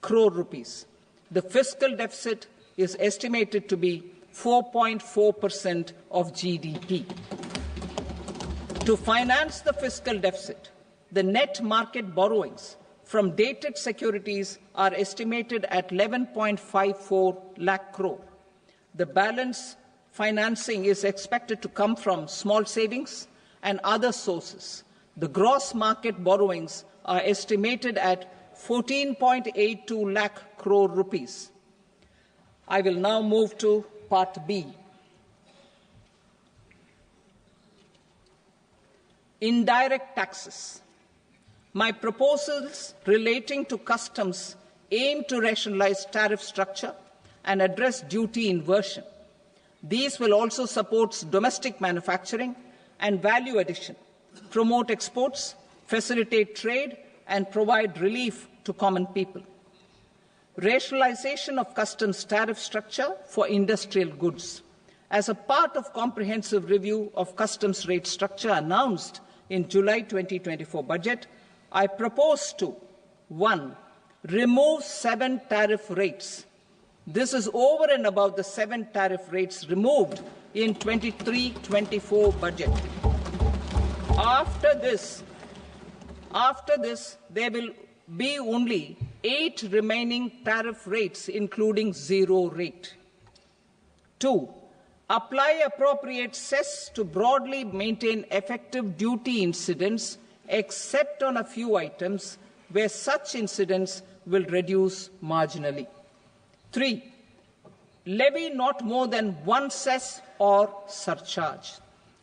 crore rupees. The fiscal deficit is estimated to be 4.4% of GDP. To finance the fiscal deficit, the net market borrowings from dated securities are estimated at 11.54 lakh crore. The balance financing is expected to come from small savings and other sources. The gross market borrowings are estimated at 14.82 lakh crore rupees. I will now move to Part B. Indirect taxes. My proposals relating to customs aim to rationalize tariff structure and address duty inversion. These will also support domestic manufacturing and value addition, promote exports, facilitate trade, and provide relief to common people. Rationalization of customs tariff structure for industrial goods. As a part of comprehensive review of customs rate structure announced in July 2024 budget, I propose to 1. Remove 7 tariff rates. This is over and above the 7 tariff rates removed in 23-24 budget. After this, there will be only 8 remaining tariff rates, including 0 rate. 2. Apply appropriate cess to broadly maintain effective duty incidence, except on a few items where such incidence will reduce marginally. 3. Levy not more than 1 cess or surcharge.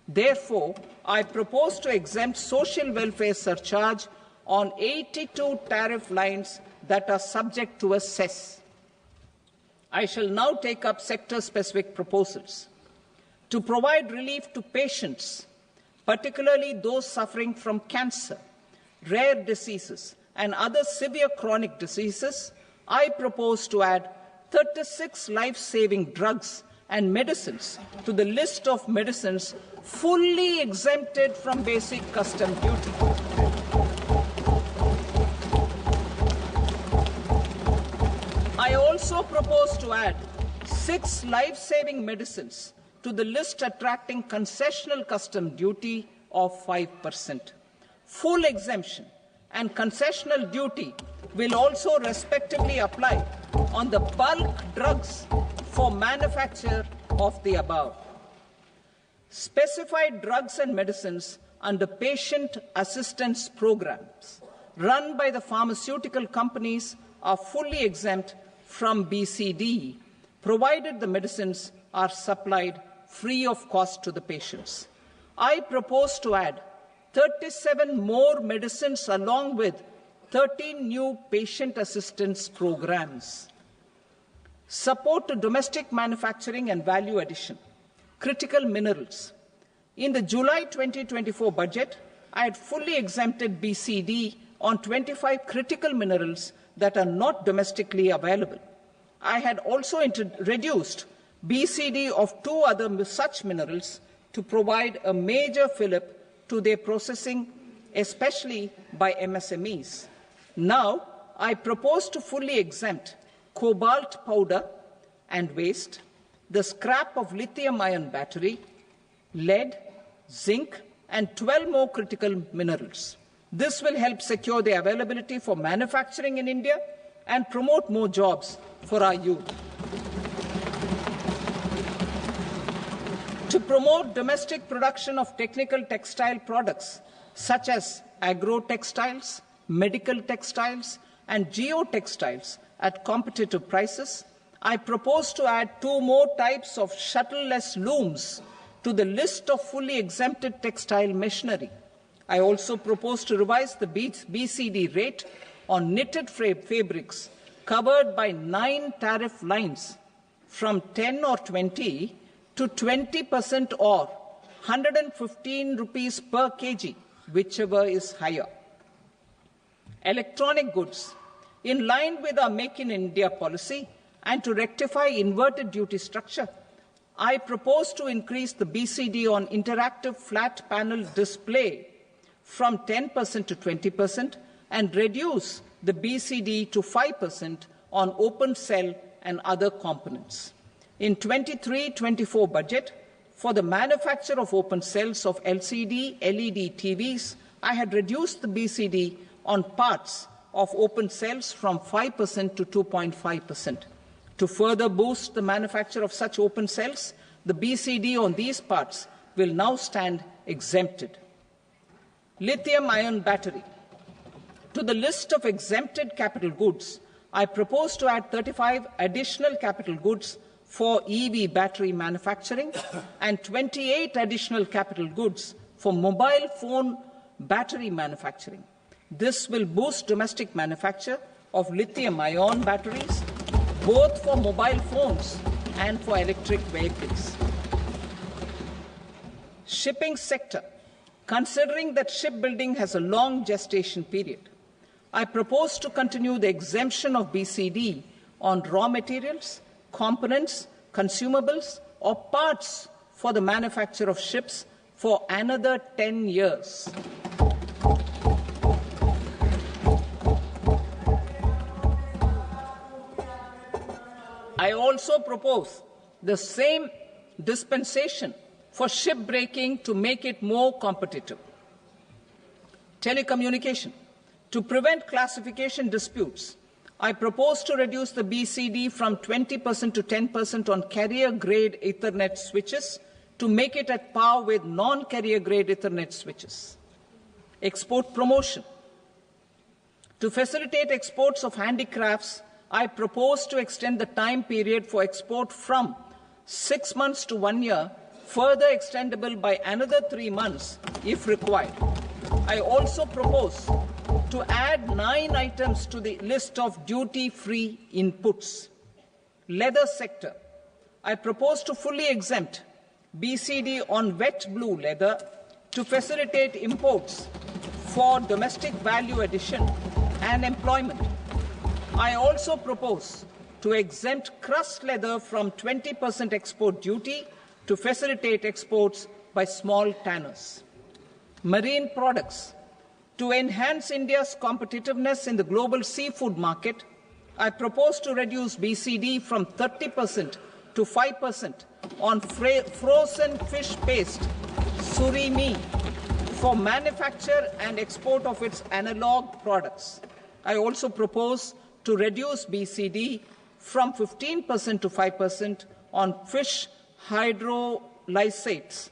Therefore, I propose to exempt social welfare surcharge on 82 tariff lines that are subject to a cess. I shall now take up sector-specific proposals. To provide relief to patients, particularly those suffering from cancer, rare diseases, and other severe chronic diseases, I propose to add 36 life-saving drugs and medicines to the list of medicines fully exempted from basic custom duty. I also propose to add 6 life-saving medicines to the list attracting concessional custom duty of 5%. Full exemption and concessional duty will also respectively apply on the bulk drugs for manufacture of the above. Specified drugs and medicines under patient assistance programs run by the pharmaceutical companies are fully exempt from BCD, provided the medicines are supplied free of cost to the patients. I propose to add 37 more medicines along with 13 new patient assistance programs. Support to domestic manufacturing and value addition. Critical minerals. In the July 2024 budget, I had fully exempted BCD on 25 critical minerals that are not domestically available. I had also reduced BCD of 2 other such minerals to provide a major fillip to their processing, especially by MSMEs. Now, I propose to fully exempt cobalt powder and waste, the scrap of lithium-ion battery, lead, zinc, and 12 more critical minerals. This will help secure their availability for manufacturing in India and promote more jobs for our youth. To promote domestic production of technical textile products such as agro-textiles, medical textiles, and geotextiles at competitive prices, I propose to add 2 more types of shuttle-less looms to the list of fully exempted textile machinery. I also propose to revise the BCD rate on knitted fabrics covered by 9 tariff lines from 10 or 20 to 20% or 115 rupees per kg, whichever is higher. Electronic goods. In line with our Make in India policy and to rectify inverted duty structure, I propose to increase the BCD on interactive flat panel display from 10% to 20% and reduce the BCD to 5% on open cell and other components. In 23-24 budget, for the manufacture of open cells of LCD, LED TVs, I had reduced the BCD on parts of open cells from 5% to 2.5%. To further boost the manufacture of such open cells, the BCD on these parts will now stand exempted. Lithium-ion battery. To the list of exempted capital goods, I propose to add 35 additional capital goods for EV battery manufacturing and 28 additional capital goods for mobile phone battery manufacturing. This will boost domestic manufacture of lithium-ion batteries, both for mobile phones and for electric vehicles. Shipping sector. Considering that shipbuilding has a long gestation period, I propose to continue the exemption of BCD on raw materials, components, consumables, or parts for the manufacture of ships for another 10 years. I also propose the same dispensation for shipbreaking to make it more competitive. Telecommunication. To prevent classification disputes, I propose to reduce the BCD from 20% to 10% on carrier-grade Ethernet switches to make it at par with non-carrier-grade Ethernet switches. Export promotion. To facilitate exports of handicrafts, I propose to extend the time period for export from 6 months to 1 year, further extendable by another 3 months if required. I also propose to add 9 items to the list of duty-free inputs. Leather sector. I propose to fully exempt BCD on wet blue leather to facilitate imports for domestic value addition and employment. I also propose to exempt crust leather from 20% export duty to facilitate exports by small tanners. Marine products. To enhance India's competitiveness in the global seafood market, I propose to reduce BCD from 30% to 5% on frozen fish paste, surimi, for manufacture and export of its analog products. I also propose to reduce BCD from 15% to 5% on fish hydrolysates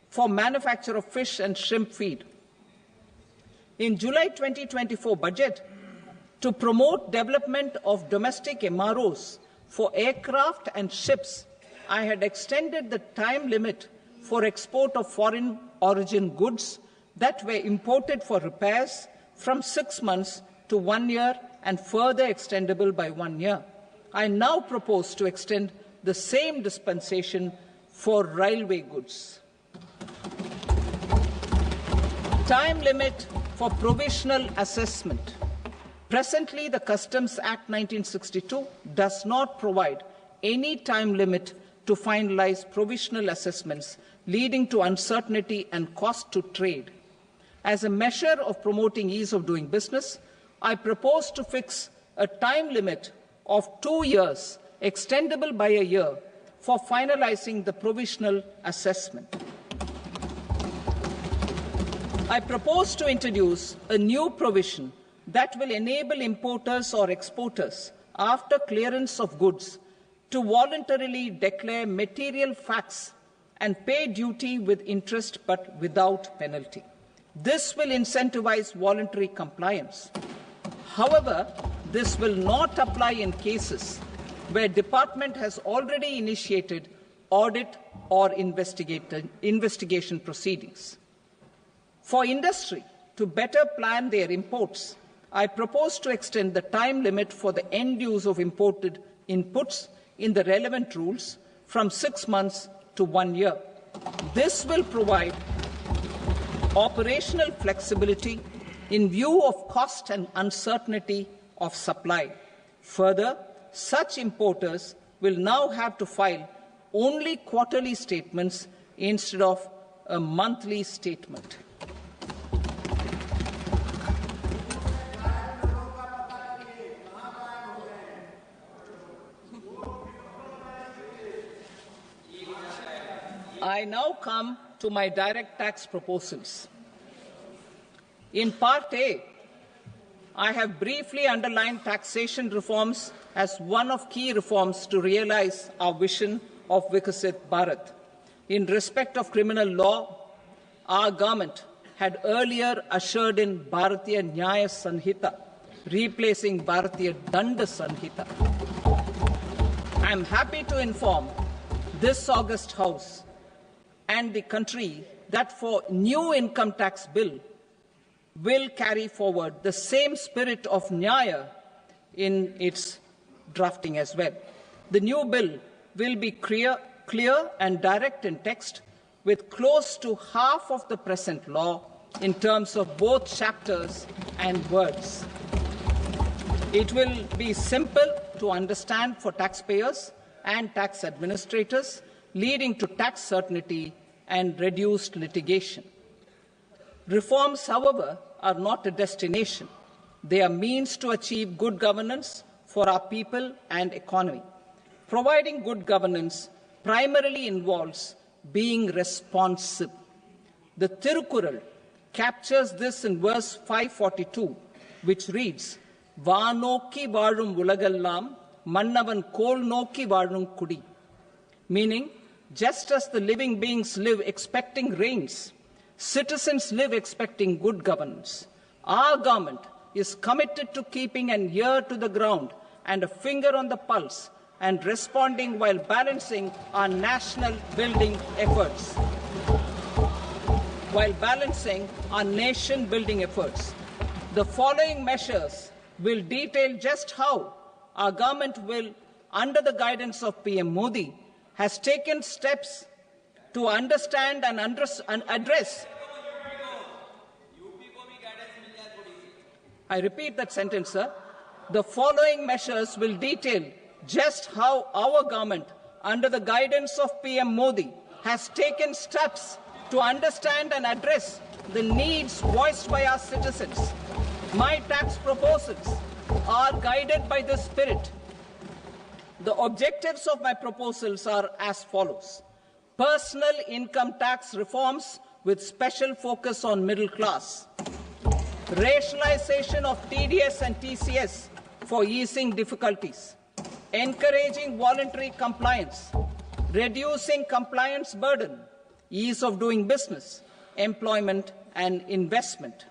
for manufacture of fish and shrimp feed. In July 2024 budget, to promote development of domestic MROs for aircraft and ships, I had extended the time limit for export of foreign origin goods that were imported for repairs from 6 months to 1 year and further extendable by 1 year. I now propose to extend the same dispensation for railway goods. Time limit for provisional assessment. Presently, the Customs Act 1962 does not provide any time limit to finalize provisional assessments, leading to uncertainty and cost to trade. As a measure of promoting ease of doing business, I propose to fix a time limit of 2 years, extendable by a year, for finalizing the provisional assessment. I propose to introduce a new provision that will enable importers or exporters, after clearance of goods, to voluntarily declare material facts and pay duty with interest but without penalty. This will incentivize voluntary compliance. However, this will not apply in cases where department has already initiated audit or investigation proceedings. For industry to better plan their imports, I propose to extend the time limit for the end use of imported inputs in the relevant rules from 6 months to 1 year. This will provide operational flexibility in view of cost and uncertainty of supply. Further, such importers will now have to file only quarterly statements instead of a monthly statement. I now come to my direct tax proposals. In Part A, I have briefly underlined taxation reforms as one of key reforms to realize our vision of Vikasit Bharat. In respect of criminal law, our government had earlier ushered in Bharatiya Nyaya Sanhita, replacing Bharatiya Danda Sanhita. I am happy to inform this august House and the country that for new income tax bill will carry forward the same spirit of Nyaya in its drafting as well. The new bill will be clear and direct in text, with close to half of the present law in terms of both chapters and words. It will be simple to understand for taxpayers and tax administrators, leading to tax certainty and reduced litigation. Reforms, however, are not a destination. They are means to achieve good governance for our people and economy. Providing good governance primarily involves being responsive. The Tirukural captures this in verse 542, which reads, "Vaanokki vaazhum ulagallam, mannavan kol nokki vaazhum kudi," meaning, just as the living beings live expecting rains, citizens live expecting good governance. Our government is committed to keeping an ear to the ground and a finger on the pulse and responding while balancing our national building efforts. The following measures will detail just how our government will, under the guidance of PM Modi, has taken steps to understand and address. I repeat that sentence, sir. The following measures will detail just how our government, under the guidance of PM Modi, has taken steps to understand and address the needs voiced by our citizens. My tax proposals are guided by this spirit. The objectives of my proposals are as follows: personal income tax reforms with special focus on middle class, rationalization of TDS and TCS for easing difficulties, encouraging voluntary compliance, reducing compliance burden, ease of doing business, employment and investment.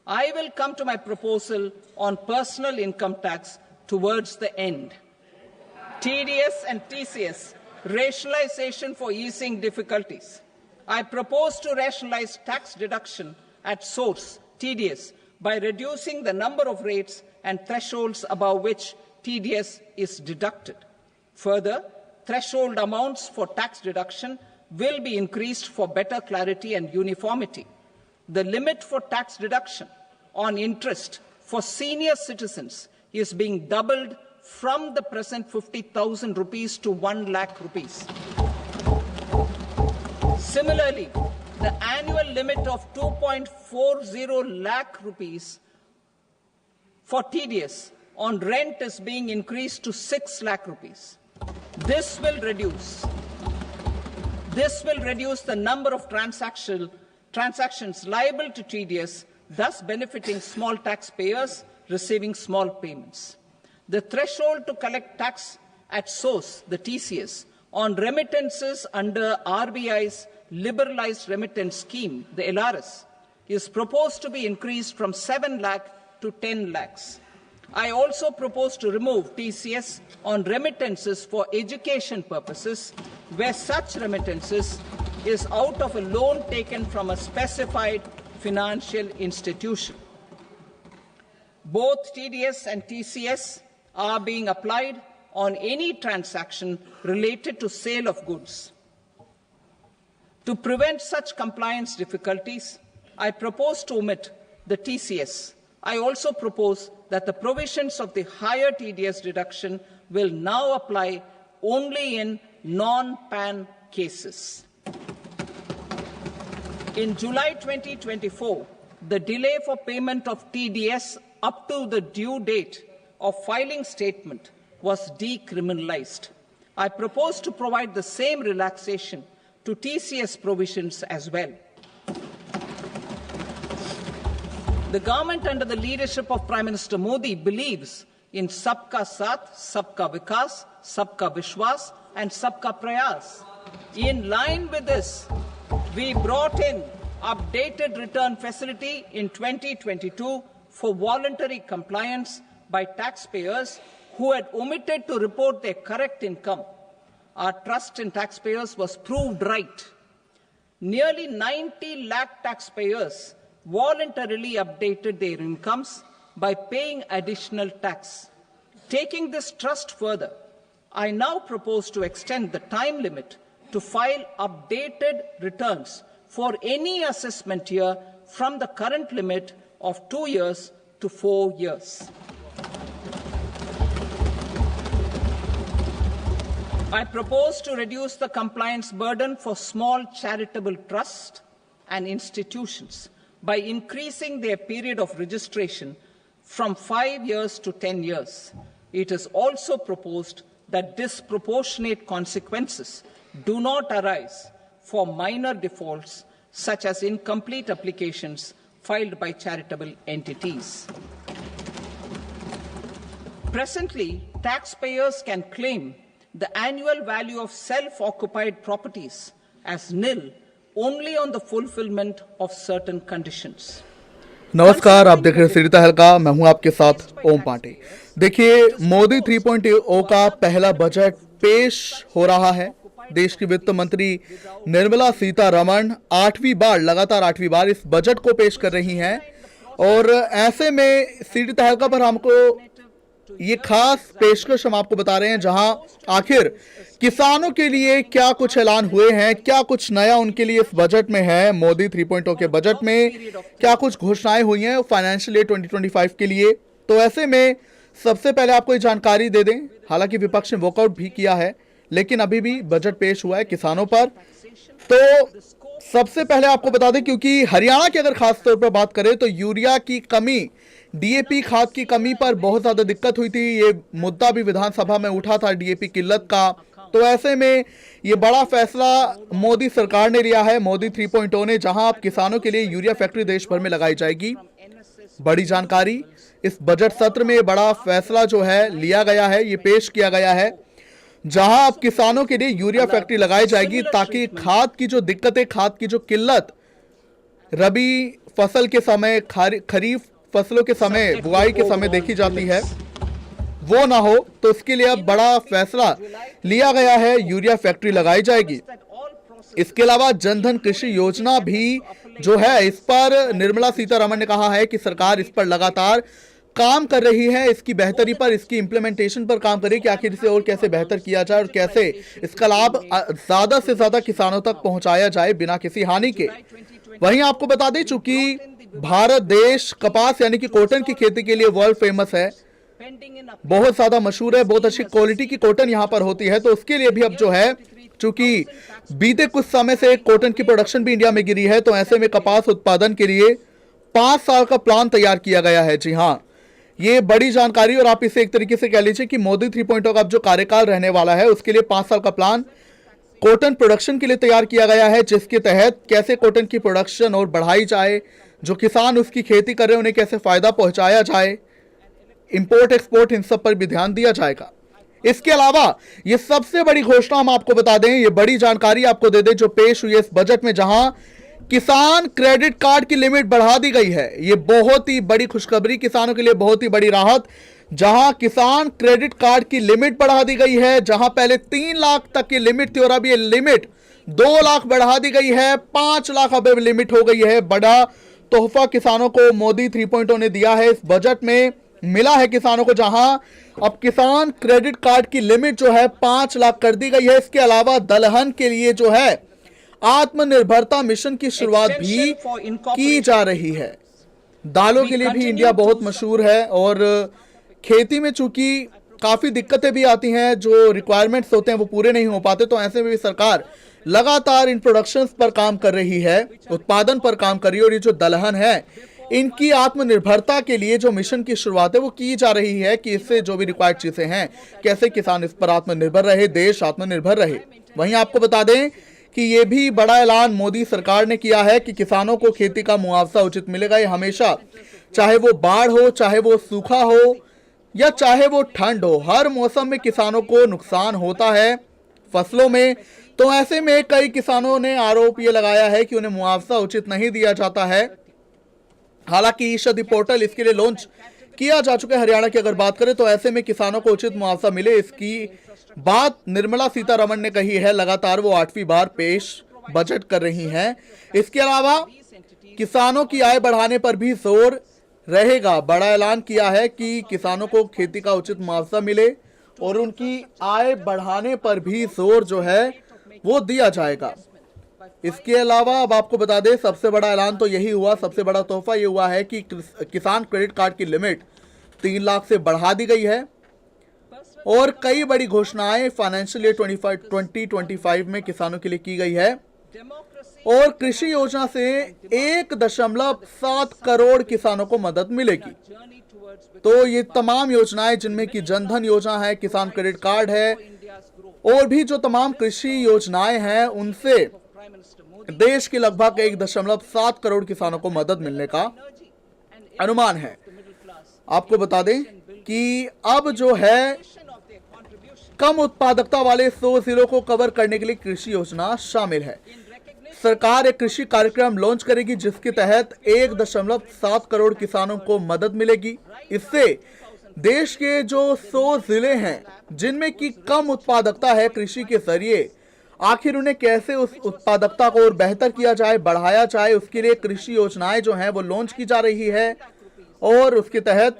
I will come to my proposal on personal income tax towards the end. TDS and TCS, rationalization for easing difficulties. I propose to rationalize tax deduction at source, TDS, by reducing the number of rates and thresholds above which TDS is deducted. Further, threshold amounts for tax deduction will be increased for better clarity and uniformity. The limit for tax deduction on interest for senior citizens is being doubled from the present 50,000 rupees to 1 lakh rupees. Similarly, the annual limit of 2.40 lakh rupees for TDS on rent is being increased to 6 lakh rupees. This will reduce the number of transactions liable to TDS, thus benefiting small taxpayers receiving small payments. The threshold to collect tax at source, the TCS, on remittances under RBI's liberalized remittance scheme, the LRS, is proposed to be increased from 7 lakh to 10 lakhs. I also propose to remove TCS on remittances for education purposes, where such remittances is out of a loan taken from a specified financial institution. Both TDS and TCS are being applied on any transaction related to sale of goods. To prevent such compliance difficulties, I propose to omit the TCS. I also propose that the provisions of the higher TDS deduction will now apply only in non-PAN cases. In July 2024, the delay for payment of TDS up to the due date of filing statement was decriminalized. I propose to provide the same relaxation to TCS provisions as well. The government under the leadership of Prime Minister Modi believes in Sabka Saath, Sabka Vikas, Sabka Vishwas and Sabka Prayas. In line with this, we brought in updated return facility in 2022 for voluntary compliance by taxpayers who had omitted to report their correct income. Our trust in taxpayers was proved right. Nearly 90 lakh taxpayers voluntarily updated their incomes by paying additional tax. Taking this trust further, I now propose to extend the time limit to file updated returns for any assessment year from the current limit of 2 years to 4 years. I propose to reduce the compliance burden for small charitable trusts and institutions by increasing their period of registration from 5 years to 10 years. It is also proposed that disproportionate consequences do not arise for minor defaults such as incomplete applications filed by charitable entities. Presently, taxpayers can claim the annual value of self-occupied properties as nil only on the fulfillment of certain conditions. नमस्कार, आप देख रहे हैं सीढ़ी हल्का। मैं हूं आपके साथ ओम पांडे। देखिए, मोदी 3.0 का पहला बजट पेश हो रहा है। देश की वित्त मंत्री निर्मला सीतारमण लगातार आठवीं बार इस बजट को पेश कर रही हैं और ऐसे में सीढ़ी हल्का पर हमको ये खास पेशकश हम आपको बता रहे हैं जहां आखिर किसानों के लिए क्या कुछ ऐलान हुए हैं, क्या कुछ नया उनके लिए इस बजट में है। मोदी 3.0 के बजट में क्या कुछ घोषणाएं हुई हैं फाइनेंशियल ईयर 2025 के लिए। तो ऐसे में सबसे पहले आपको ये जानकारी दे दें, हालांकि विपक्ष ने वॉकआउट भी किया है लेकिन अभी भी बजट पेश हुआ है किसानों पर। तो सबसे पहले आपको बता दें, क्योंकि हरियाणा की अगर खास तौर पर बात करें तो यूरिया की कमी, डीएपी खाद की कमी पर बहुत ज्यादा दिक्कत हुई थी। ये मुद्दा भी विधानसभा में उठा था डीएपी किल्लत का। तो ऐसे में ये बड़ा फैसला मोदी सरकार ने लिया है, मोदी 3.0 ने, जहां अब किसानों के लिए यूरिया फैक्ट्री देश भर में लगाई जाएगी। बड़ी जानकारी, इस बजट सत्र में बड़ा फैसला जो है लिया गया है, ये पेश किया गया है, जहां अब किसानों के लिए यूरिया फैक्ट्री लगाई जाएगी ताकि खाद की जो दिक्कतें, खाद की जो किल्लत रबी फसल के समय, खरीफ फसलों के समय, बुआई के समय देखी जाती है, वो ना हो। तो इसके लिए अब बड़ा फैसला लिया गया है, यूरिया फैक्ट्री लगाई जाएगी। इसके अलावा जनधन कृषि योजना भी जो है, इस पर निर्मला सीतारमण ने कहा है कि सरकार इस पर लगातार काम कर रही है, इसकी बेहतरी पर, इसकी इंप्लीमेंटेशन पर काम करे कि आखिर इसे और कैसे बेहतर किया जाए और कैसे इसका लाभ ज्यादा से ज्यादा किसानों तक पहुंचाया जाए बिना किसी हानि के। वहीं आपको बता दें, चूंकि भारत देश कपास यानी कि कॉटन की खेती के लिए वर्ल्ड फेमस है, बहुत ज्यादा मशहूर है, बहुत अच्छी क्वालिटी की कॉटन यहां पर होती है। तो उसके लिए भी अब जो है, चूंकि बीते कुछ समय से कॉटन की प्रोडक्शन भी इंडिया में गिरी है, तो ऐसे में कपास उत्पादन के लिए 5 साल का प्लान तैयार किया गया है। जी हाँ, ये बड़ी जानकारी, और आप इसे एक तरीके से कह लीजिए कि मोदी 3.0 का अब जो कार्यकाल रहने वाला है उसके लिए 5 साल का प्लान कॉटन प्रोडक्शन के लिए तैयार किया गया है, जिसके तहत कैसे कॉटन की प्रोडक्शन और बढ़ाई जाए, जो किसान उसकी खेती कर रहे हैं उन्हें कैसे फायदा पहुंचाया जाए, इंपोर्ट एक्सपोर्ट इन सब पर भी ध्यान दिया जाएगा। इसके अलावा ये सबसे बड़ी घोषणा हम आपको बता दें, ये बड़ी जानकारी आपको दे दें जो पेश हुई है इस बजट में, जहां किसान क्रेडिट कार्ड की लिमिट बढ़ा दी गई है। ये बहुत ही बड़ी खुशखबरी, किसानों के लिए बहुत ही बड़ी राहत, जहां किसान क्रेडिट कार्ड की लिमिट बढ़ा दी गई है। जहां पहले 3 लाख तक की लिमिट थी और अब ये लिमिट 2 लाख बढ़ा दी गई है, 5 लाख अब लिमिट हो गई है। बड़ा तोहफा किसानों को मोदी 3.0 ने दिया है, इस बजट में मिला है किसानों को, जहां अब किसान क्रेडिट कार्ड की लिमिट जो है 5 लाख कर दी गई है। इसके अलावा दलहन के लिए जो है आत्मनिर्भरता मिशन की शुरुआत भी की जा रही है। दालों के लिए भी इंडिया बहुत मशहूर है और खेती में चूंकि काफी दिक्कतें भी आती हैं, जो रिक्वायरमेंट्स होते हैं वो पूरे नहीं हो पाते, तो ऐसे में भी सरकार लगातार इन प्रोडक्शंस पर काम कर रही है, उत्पादन पर काम कर रही है। और ये जो दलहन है, इनकी आत्मनिर्भरता के लिए जो मिशन की शुरुआत है वो की जा रही है कि इससे जो भी रिक्वायर्ड चीजें हैं, कैसे किसान इस पर आत्मनिर्भर रहे, देश आत्मनिर्भर रहे। वहीं आपको बता दें कि ये भी बड़ा ऐलान मोदी सरकार ने किया है कि किसानों को खेती का मुआवजा उचित मिलेगा। ये हमेशा, चाहे वो बाढ़ हो, चाहे वो सूखा हो या चाहे वो ठंड हो, हर मौसम में किसानों को नुकसान होता है फसलों में। तो ऐसे में कई किसानों ने आरोप ये लगाया है कि उन्हें मुआवजा उचित नहीं दिया जाता है। हालांकि ई-शदी पोर्टल इसके लिए लॉन्च किया जा चुका है हरियाणा की अगर बात करें, तो ऐसे में किसानों को उचित मुआवजा मिले, इसकी बात निर्मला सीतारमण ने कही है। लगातार वो 8वीं बार पेश बजट कर रही हैं। इसके अलावा किसानों की आय बढ़ाने पर भी जोर रहेगा। बड़ा ऐलान किया है कि किसानों को खेती का उचित मुआवजा मिले और उनकी आय बढ़ाने पर भी जोर जो है वो दिया जाएगा। इसके अलावा अब आपको बता दें, सबसे बड़ा ऐलान तो यही हुआ, सबसे बड़ा तोहफा ये हुआ है कि किसान क्रेडिट कार्ड की लिमिट 3 लाख से बढ़ा दी गई है और कई बड़ी घोषणाएं फाइनेंशियल ईयर 2025 में किसानों के लिए की गई है और कृषि योजना से 1.7 करोड़ किसानों को मदद मिलेगी। तो ये तमाम योजनाएं, जिनमें कि जनधन योजना है, किसान क्रेडिट कार्ड है और भी जो तमाम कृषि योजनाएं हैं, उनसे देश के लगभग 1.7 करोड़ किसानों को मदद मिलने का अनुमान है। आपको बता दें कि अब जो है कम उत्पादकता वाले 100 जिलों को कवर करने के लिए कृषि योजना शामिल है। सरकार एक कृषि कार्यक्रम लॉन्च करेगी जिसके तहत 1.7 करोड़ किसानों को मदद मिलेगी। इससे देश के जो 100 जिले हैं जिनमें की कम उत्पादकता है, कृषि के जरिए आखिर उन्हें कैसे उस उत्पादकता को और बेहतर किया जाए, बढ़ाया जाए, उसके लिए कृषि योजनाएं जो हैं वो लॉन्च की जा रही है और उसके तहत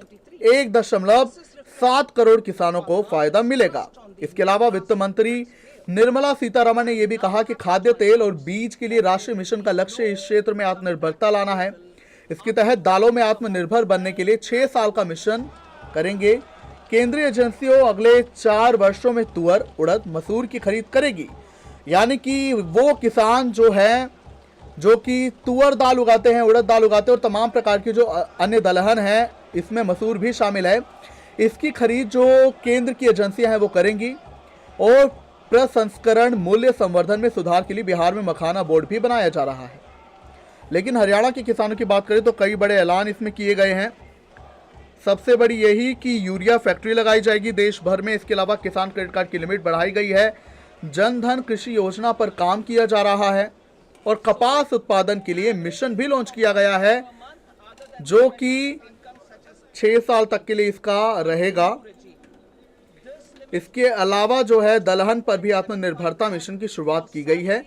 1.7 करोड़ किसानों को फायदा मिलेगा। इसके अलावा वित्त मंत्री निर्मला सीतारमण ने यह भी कहा कि खाद्य तेल और बीज के लिए राष्ट्रीय मिशन का लक्ष्य इस क्षेत्र में आत्मनिर्भरता लाना है। इसके तहत दालों में आत्मनिर्भर बनने के लिए 6 साल का मिशन करेंगे। केंद्रीय एजेंसियों अगले 4 वर्षों में तुअर, उड़द, मसूर की खरीद करेगी। यानी कि वो किसान जो है, जो कि तुअर दाल उगाते हैं, उड़द दाल उगाते हैं और तमाम प्रकार की जो अन्य दलहन है, इसमें मसूर भी शामिल है, इसकी खरीद जो केंद्र की एजेंसियां हैं वो करेंगी। और प्रसंस्करण मूल्य संवर्धन में सुधार के लिए बिहार में मखाना बोर्ड भी बनाया जा रहा है। लेकिन हरियाणा के किसानों की बात करें तो कई बड़े ऐलान इसमें किए गए हैं। सबसे बड़ी यही कि यूरिया फैक्ट्री लगाई जाएगी देश भर में। इसके अलावा किसान क्रेडिट कार्ड की लिमिट बढ़ाई गई है। जनधन कृषि योजना पर काम किया जा रहा है और कपास उत्पादन के लिए मिशन भी लॉन्च किया गया है जो कि 6 साल तक के लिए इसका रहेगा। इसके अलावा जो है दलहन पर भी आत्मनिर्भरता मिशन की शुरुआत की गई है।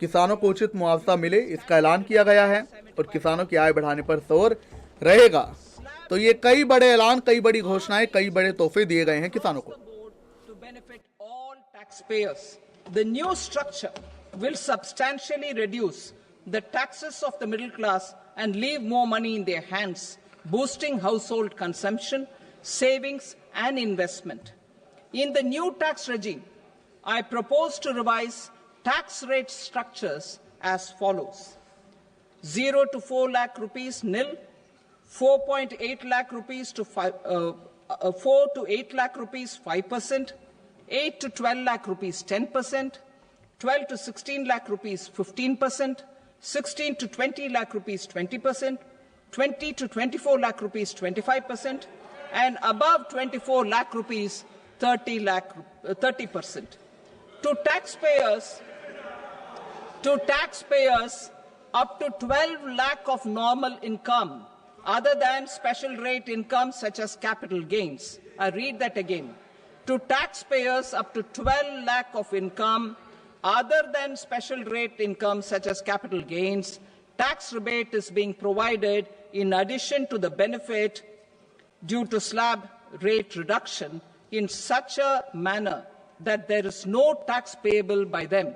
किसानों को उचित मुआवजा मिले, इसका ऐलान किया गया है और किसानों की आय बढ़ाने पर जोर रहेगा। तो ये कई बड़े ऐलान, कई बड़ी घोषणाएं, कई बड़े तोहफे दिए गए हैं किसानों को। The new structure will substantially reduce the taxes of the middle class and leave more money in their hands, boosting household consumption, savings and investment. In the new tax regime, I propose to revise tax rate structures as follows: 0 to 4 lakh rupees nil, 4.8 lakh rupees to 4 to 8 lakh rupees 5%, 8 to 12 lakh rupees 10%, 12 to 16 lakh rupees 15%, 16 to 20 lakh rupees 20%, 20 to 24 lakh rupees 25%, and above 24 lakh rupees 30%. To taxpayers up to 12 lakh of normal income other than special rate income such as capital gains. I read that again. To taxpayers up to 12 lakh of income other than special rate income such as capital gains, tax rebate is being provided in addition to the benefit due to slab rate reduction in such a manner that there is no tax payable by them.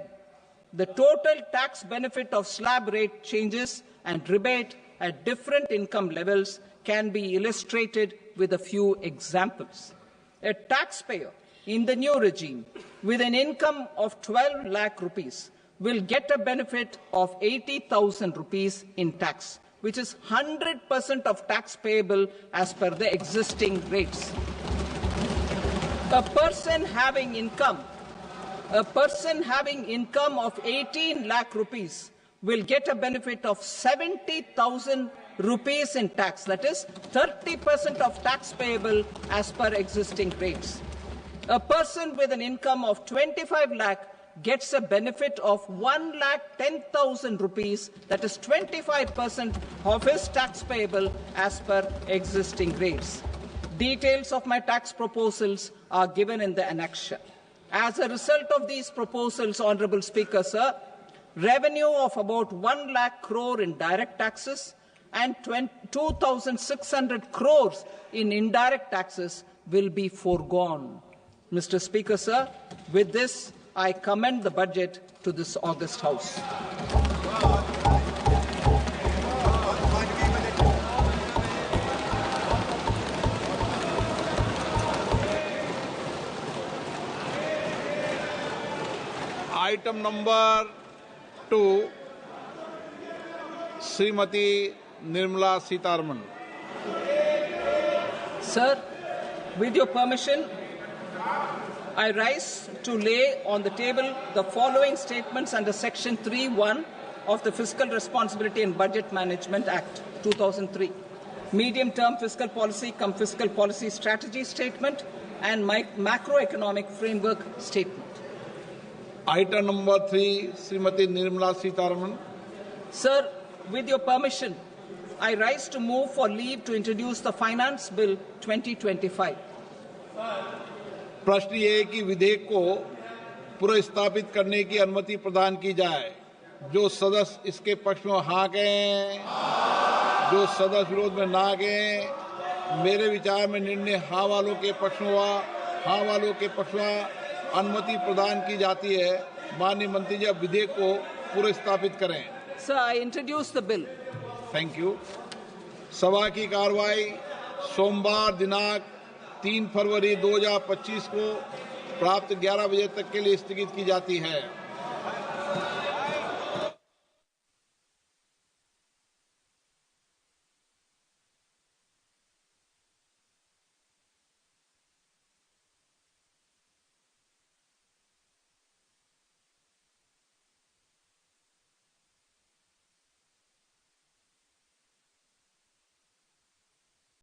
The total tax benefit of slab rate changes and rebate at different income levels can be illustrated with a few examples. A taxpayer in the new regime with an income of 12 lakh rupees will get a benefit of 80,000 rupees in tax, which is 100% of tax payable as per the existing rates. A person having income of 18 lakh rupees will get a benefit of 70,000 rupees in tax, that is 30% of tax payable as per existing rates. A person with an income of 25 lakh gets a benefit of 1,10,000 rupees, that is 25% of his tax payable as per existing rates. Details of my tax proposals are given in the annexure. As a result of these proposals, Honorable Speaker, sir, revenue of about 1 lakh crore in direct taxes and 2,600 crores in indirect taxes will be foregone. Mr. Speaker, sir, with this, I commend the budget to this august House. Item number 2 Shrimati Nirmala Sitharaman. Sir, with your permission, I rise to lay on the table the following statements under Section 3(1) of the Fiscal Responsibility and Budget Management Act 2003. Medium-term fiscal policy cum fiscal policy strategy statement and macroeconomic framework statement. Item number 3 Shrimati Nirmala Sitharaman. Sir, with your permission, I rise to move for leave to introduce the Finance Bill 2025. प्रश्न ये है कि विधेयक को पुनर्स्थापित करने की अनुमति प्रदान की जाए. जो सदस्य इसके पक्ष में हाँ कहें, जो सदस्य विरोध में ना कहें. मेरे विचार में निर्णय हाँ वालों के पक्ष में हुआ. हाँ वालों के पक्ष में अनुमति प्रदान की जाती है. माननीय मंत्री जी, अब विधेयक को पुनर्स्थापित करें. Sir, I introduce the bill. Thank you. सभा की कार्रवाई सोमवार दिनांक 3 फरवरी 2025 को प्राप्त 11 बजे तक के लिए स्थगित की जाती है.